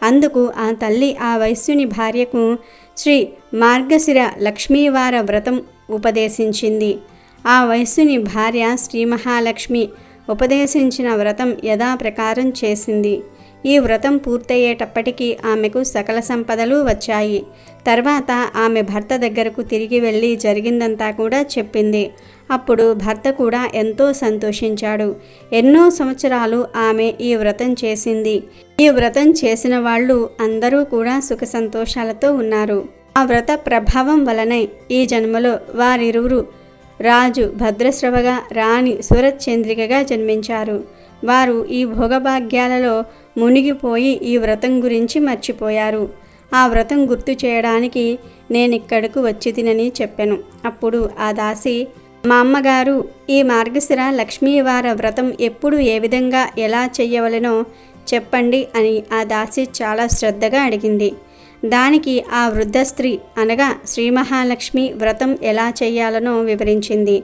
అందుకు ఆ తల్లి ఆ వైశ్యుని భార్యకు శ్రీ మార్గశిర లక్ష్మీవార వ్రతం ఉపదేశించింది. ఆ వైశ్యుని భార్య శ్రీ మహాలక్ష్మి ఉపదేశించిన వ్రతం యథాప్రకారం చేసింది. ఈ వ్రతం పూర్తయ్యేటప్పటికీ ఆమెకు సకల సంపదలు వచ్చాయి. తర్వాత ఆమె భర్త దగ్గరకు తిరిగి వెళ్ళి జరిగిందంతా కూడా చెప్పింది. అప్పుడు భర్త కూడా ఎంతో సంతోషించాడు. ఎన్నో సంవత్సరాలు ఆమె ఈ వ్రతం చేసింది. ఈ వ్రతం చేసిన వాళ్ళు అందరూ కూడా సుఖ సంతోషాలతో ఉన్నారు. ఆ వ్రత ప్రభావం వలనే ఈ జన్మలో వారిరువురు రాజు భద్రశ్రవగా, రాణి సురత్ చంద్రికగా జన్మించారు. వారు ఈ భోగభాగ్యాలలో మునిగిపోయి ఈ వ్రతం గురించి మర్చిపోయారు. ఆ వ్రతం గుర్తు చేయడానికి నేనిక్కడకు వచ్చి తినని చెప్పాను. అప్పుడు ఆ దాసి, మా అమ్మగారు ఈ మార్గశిర లక్ష్మీవార వ్రతం ఎప్పుడు ఏ విధంగా ఎలా చెయ్యవలెనో చెప్పండి అని ఆ దాసి చాలా శ్రద్ధగా అడిగింది. దానికి ఆ వృద్ధ స్త్రీ అనగా శ్రీ మహాలక్ష్మి వ్రతం ఎలా చెయ్యాలనో వివరించింది.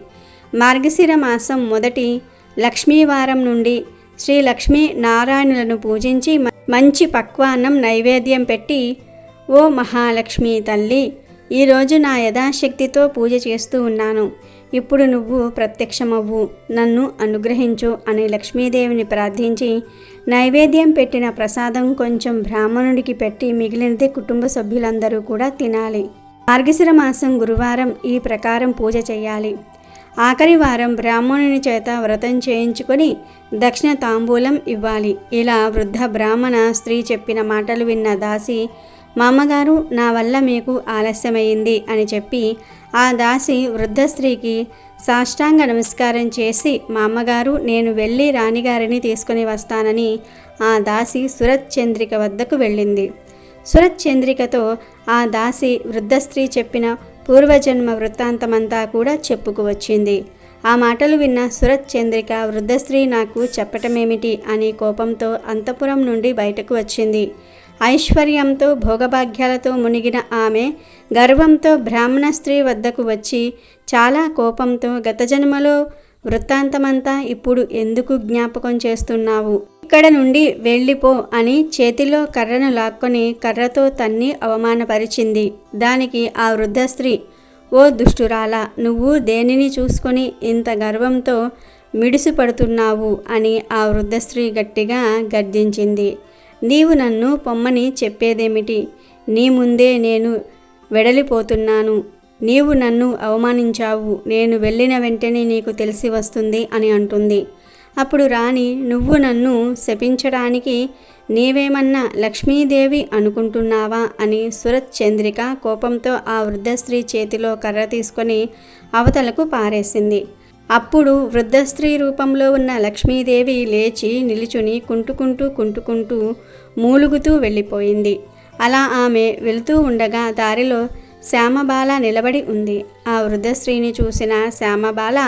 మార్గశిర మాసం మొదటి లక్ష్మీవారం నుండి శ్రీ లక్ష్మీ నారాయణులను పూజించి మంచి పక్వాన్నం నైవేద్యం పెట్టి, ఓ మహాలక్ష్మి తల్లి, ఈరోజు నా యథాశక్తితో పూజ చేస్తూ ఉన్నాను. ఇప్పుడు నువ్వు ప్రత్యక్షమవ్వు, నన్ను అనుగ్రహించు అని లక్ష్మీదేవిని ప్రార్థించి నైవేద్యం పెట్టిన ప్రసాదం కొంచెం బ్రాహ్మణుడికి పెట్టి మిగిలినది కుటుంబ సభ్యులందరూ కూడా తినాలి. మార్గశిర మాసం గురువారం ఈ ప్రకారం పూజ చేయాలి. ఆఖరి వారం బ్రాహ్మణుని చేత వ్రతం చేయించుకొని దక్షిణ తాంబూలం ఇవ్వాలి. ఇలా వృద్ధ బ్రాహ్మణ స్త్రీ చెప్పిన మాటలు విన్న దాసి, మామగారు నా వల్ల మీకు ఆలస్యమైంది అని చెప్పి ఆ దాసి వృద్ధ స్త్రీకి సాష్టాంగ నమస్కారం చేసి, మామగారు నేను వెళ్ళి రాణిగారిని తీసుకుని వస్తానని ఆ దాసి సురత్ చంద్రిక వద్దకు వెళ్ళింది. సురత్ చంద్రికతో ఆ దాసి వృద్ధ స్త్రీ చెప్పిన పూర్వజన్మ వృత్తాంతమంతా కూడా చెప్పుకువచ్చింది. ఆ మాటలు విన్న సురత్ చంద్రిక వృద్ధ స్త్రీ నాకు చెప్పటమేమిటి అని కోపంతో అంతఃపురం నుండి బయటకు వచ్చింది. ఐశ్వర్యంతో భోగభాగ్యాలతో మునిగిన ఆమె గర్వంతో బ్రాహ్మణ స్త్రీ వద్దకు వచ్చి చాలా కోపంతో, గత జన్మలో వృత్తాంతమంతా ఇప్పుడు ఎందుకు జ్ఞాపకం చేస్తున్నావు? ఇక్కడ నుండి వెళ్ళిపో అని చేతిలో కర్రను లాక్కొని కర్రతో తన్ని అవమానపరిచింది. దానికి ఆ వృద్ధ స్త్రీ, ఓ దుష్టురాలా, నువ్వు దేనిని చూసుకొని ఇంత గర్వంతో మిడిసిపడుతున్నావు అని ఆ వృద్ధ స్త్రీ గట్టిగా గర్జించింది. నీవు నన్ను పొమ్మని చెప్పేదేమిటి? నీ ముందే నేను వెడలిపోతున్నాను. నీవు నన్ను అవమానించావు, నేను వెళ్ళిన వెంటనే నీకు తెలిసి వస్తుంది అని అంటుంది. అప్పుడు రాణి, నువ్వు నన్ను శపించడానికి నీవేమన్నా లక్ష్మీదేవి అనుకుంటున్నావా అని సురత్ చంద్రిక కోపంతో ఆ వృద్ధ స్త్రీ చేతిలో కర్ర తీసుకొని అవతలకు పారేసింది. అప్పుడు వృద్ధ స్త్రీ రూపంలో ఉన్న లక్ష్మీదేవి లేచి నిలుచుని కుంటుకుంటూ మూలుగుతూ వెళ్ళిపోయింది. అలా ఆమె వెళుతూ ఉండగా దారిలో శ్యామబాల నిలబడి ఉంది. ఆ వృద్ధ స్త్రీని చూసిన శ్యామబాల,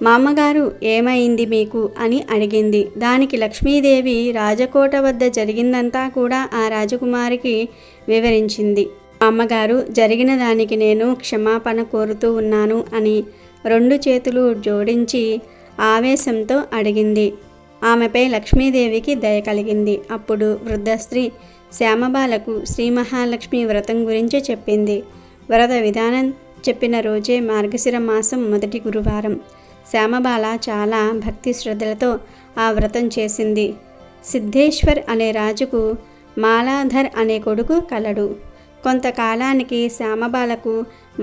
మామగారు ఏమైంది మీకు అని అడిగింది. దానికి లక్ష్మీదేవి రాజకోట వద్ద జరిగిందంతా కూడా ఆ రాజకుమారికి వివరించింది. అమ్మగారు, జరిగిన దానికి నేను క్షమాపణ కోరుతూ ఉన్నాను అని 2 చేతులు జోడించి ఆవేశంతో అడిగింది. ఆమెపై లక్ష్మీదేవికి దయ కలిగింది. అప్పుడు వృద్ధ స్త్రీ శ్యామబాలకు శ్రీ మహాలక్ష్మి వ్రతం గురించి చెప్పింది. వ్రత విధానం చెప్పిన రోజే మార్గశిర మాసం మొదటి గురువారం. శ్యామబాల చాలా భక్తి శ్రద్ధలతో ఆ వ్రతం చేసింది. సిద్ధేశ్వర్ అనే రాజుకు మాలాధర్ అనే కొడుకు కలడు. కొంతకాలానికి శ్యామబాలకు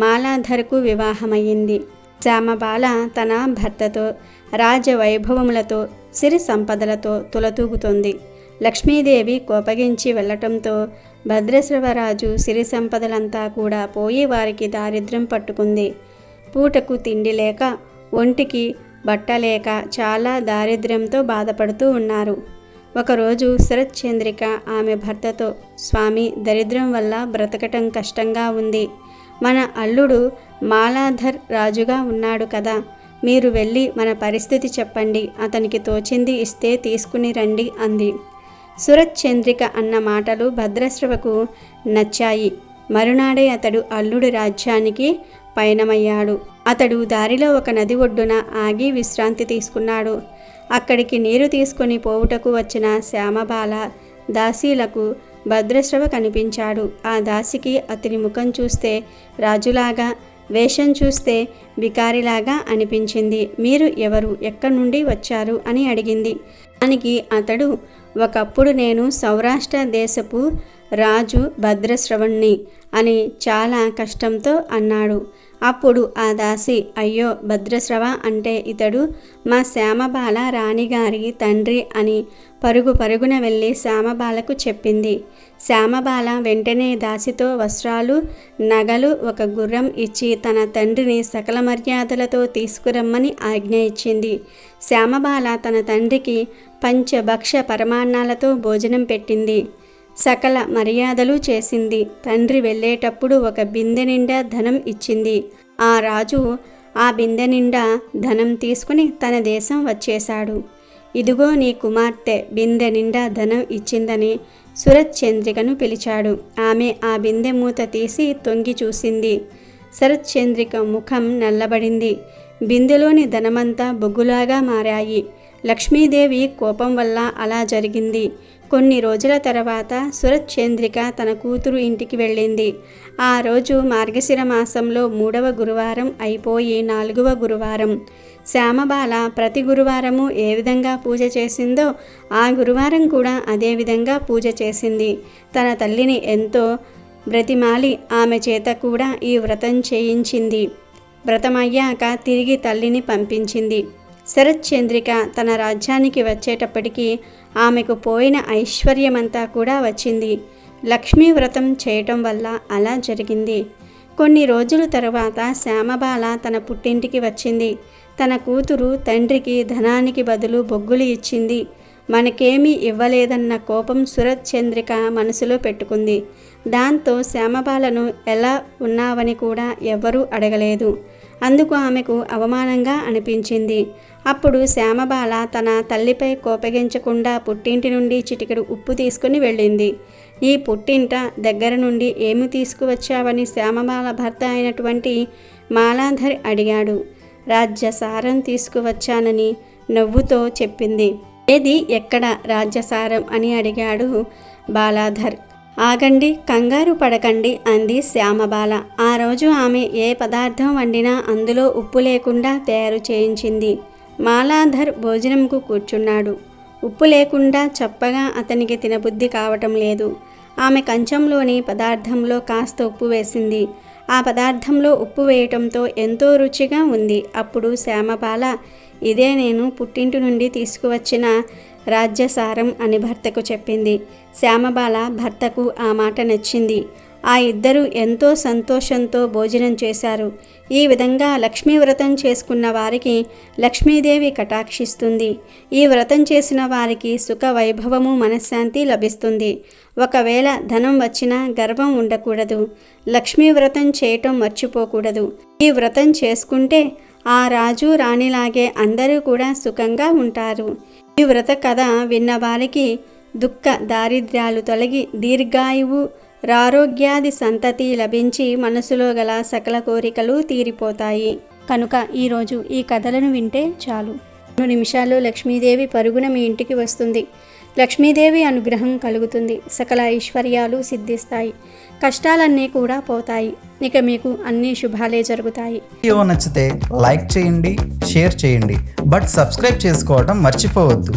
మాలాధర్కు వివాహమయ్యింది. శ్యామబాల తన భర్తతో రాజవైభవములతో సిరి సంపదలతో తులతూగుతోంది. లక్ష్మీదేవి కోపగించి వెళ్లటంతో భద్రశ్రవరాజు సిరి సంపదలంతా కూడా పోయి వారికి దారిద్ర్యం పట్టుకుంది. పూటకు తిండి లేక, ఒంటికి బట్టలేక చాలా దారిద్ర్యంతో బాధపడుతూ ఉన్నారు. ఒకరోజు శరత్ చంద్రిక ఆమె భర్తతో, స్వామి, దరిద్రం వల్ల బ్రతకటం కష్టంగా ఉంది. మన అల్లుడు మాలాధర్ రాజుగా ఉన్నాడు కదా, మీరు వెళ్ళి మన పరిస్థితి చెప్పండి, అతనికి తోచింది ఇస్తే తీసుకుని రండి అంది. సురత్ చంద్రిక అన్న మాటలు భద్రశ్రవకు నచ్చాయి. మరునాడే అతడు అల్లుడి రాజ్యానికి పయనమయ్యాడు. అతడు దారిలో ఒక నది ఒడ్డున ఆగి విశ్రాంతి తీసుకున్నాడు. అక్కడికి నీరు తీసుకొని పోవుటకు వచ్చిన శ్యామబాల దాసీలకు భద్రశ్రవ కనిపించాడు. ఆ దాసికి అతని ముఖం చూస్తే రాజులాగా, వేషం చూస్తే బికారిలాగా అనిపించింది. మీరు ఎవరు, ఎక్కడి నుండి వచ్చారు అని అడిగింది. దానికి అతడు, ఒకప్పుడు నేను సౌరాష్ట్ర దేశపు రాజు భద్రశ్రవణ్ణి అని చాలా కష్టంతో అన్నాడు. అప్పుడు ఆ దాసి, అయ్యో భద్రశ్రవ అంటే ఇతడు మా శ్యామబాల రాణిగారి తండ్రి అని పరుగున వెళ్ళి శ్యామబాలకు చెప్పింది. శ్యామబాల వెంటనే దాసితో వస్త్రాలు, నగలు, ఒక గుర్రం ఇచ్చి తన తండ్రిని సకల మర్యాదలతో తీసుకురమ్మని ఆజ్ఞ ఇచ్చింది. శ్యామబాల తన తండ్రికి పంచభక్ష పరమాన్నాలతో భోజనం పెట్టింది. సకల మర్యాదలు చేసింది. తండ్రి వెళ్ళేటప్పుడు ఒక బిందె నిండా ధనం ఇచ్చింది. ఆ రాజు ఆ బిందె నిండా ధనం తీసుకుని తన దేశం వచ్చేశాడు. ఇదిగో నీ కుమార్తె బిందె నిండా ధనం ఇచ్చిందని సురత్ చంద్రికను పిలిచాడు. ఆమె ఆ బిందె మూత తీసి తొంగి చూసింది. శరత్ చంద్రిక ముఖం నల్లబడింది. బిందెలోని ధనమంతా బొగ్గులాగా మారాయి. లక్ష్మీదేవి కోపం వల్ల అలా జరిగింది. కొన్ని రోజుల తర్వాత సురత్ చంద్రిక తన కూతురు ఇంటికి వెళ్ళింది. ఆ రోజు మార్గశిర మాసంలో 3వ గురువారం అయిపోయి 4వ గురువారం. శ్యామబాల ప్రతి గురువారము ఏ విధంగా పూజ చేసిందో ఆ గురువారం కూడా అదే విధంగా పూజ చేసింది. తన తల్లిని ఎంతో బ్రతిమాలి ఆమె చేత కూడా ఈ వ్రతం చేయించింది. వ్రతమయ్యాక తిరిగి తల్లిని పంపించింది. శరత్ చంద్రిక తన రాజ్యానికి వచ్చేటప్పటికి ఆమెకు పోయిన ఐశ్వర్యమంతా కూడా వచ్చింది. లక్ష్మీ వ్రతం చేయటం వల్ల అలా జరిగింది. కొన్ని రోజుల తర్వాత శ్యామబాల తన పుట్టింటికి వచ్చింది. తన కూతురు తండ్రికి ధనానికి బదులు బొగ్గులు ఇచ్చింది. మనకేమీ ఇవ్వలేదన్న కోపం సురత్ చంద్రిక మనసులో పెట్టుకుంది. దాంతో శ్యామబాలను ఎలా ఉన్నావని కూడా ఎవ్వరూ అడగలేదు. అందుకు ఆమెకు అవమానంగా అనిపించింది. అప్పుడు శ్యామబాల తన తల్లిపై కోపగించకుండా పుట్టింటి నుండి చిటికెడు ఉప్పు తీసుకుని వెళ్ళింది. ఈ పుట్టింట దగ్గర నుండి ఏమి తీసుకువచ్చావని శ్యామబాల భర్త అయినటువంటి మాలాధర్ అడిగాడు. రాజ్యసారం తీసుకువచ్చానని నవ్వుతో చెప్పింది. ఏది ఎక్కడ రాజ్యసారం అని అడిగాడు బాలాధర్. ఆగండి, కంగారు పడకండి అంది శ్యామబాల. ఆ రోజు ఆమె ఏ పదార్థం వండినా అందులో ఉప్పు లేకుండా తయారు చేయించింది. మాలాధర్ భోజనంకు కూర్చున్నాడు. ఉప్పు లేకుండా చప్పగా అతనికి తినబుద్ధి కావటం లేదు. ఆమె కంచంలోని పదార్థంలో కాస్త ఉప్పు వేసింది. ఆ పదార్థంలో ఉప్పు వేయటంతో ఎంతో రుచిగా ఉంది. అప్పుడు శ్యామబాల, ఇదే నేను పుట్టింటి నుండి తీసుకువచ్చిన రాజ్యసారం అని భర్తకు చెప్పింది. శ్యామబాల భర్తకు ఆ మాట నచ్చింది. ఆ ఇద్దరు ఎంతో సంతోషంతో భోజనం చేశారు. ఈ విధంగా లక్ష్మీ వ్రతం చేసుకున్న వారికి లక్ష్మీదేవి కటాక్షిస్తుంది. ఈ వ్రతం చేసిన వారికి సుఖ వైభవము మనశ్శాంతి లభిస్తుంది. ఒకవేళ ధనం వచ్చినా గర్వం ఉండకూడదు. లక్ష్మీ వ్రతం చేయటం మర్చిపోకూడదు. ఈ వ్రతం చేసుకుంటే ఆ రాజు రాణిలాగే అందరూ కూడా సుఖంగా ఉంటారు. ఈ వ్రత కథ విన్న వారికి దుఃఖ దారిద్ర్యాలు తొలగి దీర్ఘాయువు రారోగ్యాది సంతతి లభించి మనసులో గల సకల కోరికలు తీరిపోతాయి. కనుక ఈరోజు ఈ కథలను వింటే చాలు. 2 నిమిషాల్లో లక్ష్మీదేవి పరుగున మీ ఇంటికి వస్తుంది. లక్ష్మీదేవి అనుగ్రహం కలుగుతుంది. సకల ఐశ్వర్యాలు సిద్ధిస్తాయి. కష్టాలన్నీ కూడా పోతాయి. ఇక మీకు అన్ని శుభాలే జరుగుతాయి. వీడియో నచ్చితే లైక్ చేయండి, షేర్ చేయండి, బట్ సబ్స్క్రైబ్ చేసుకోవడం మర్చిపోవద్దు.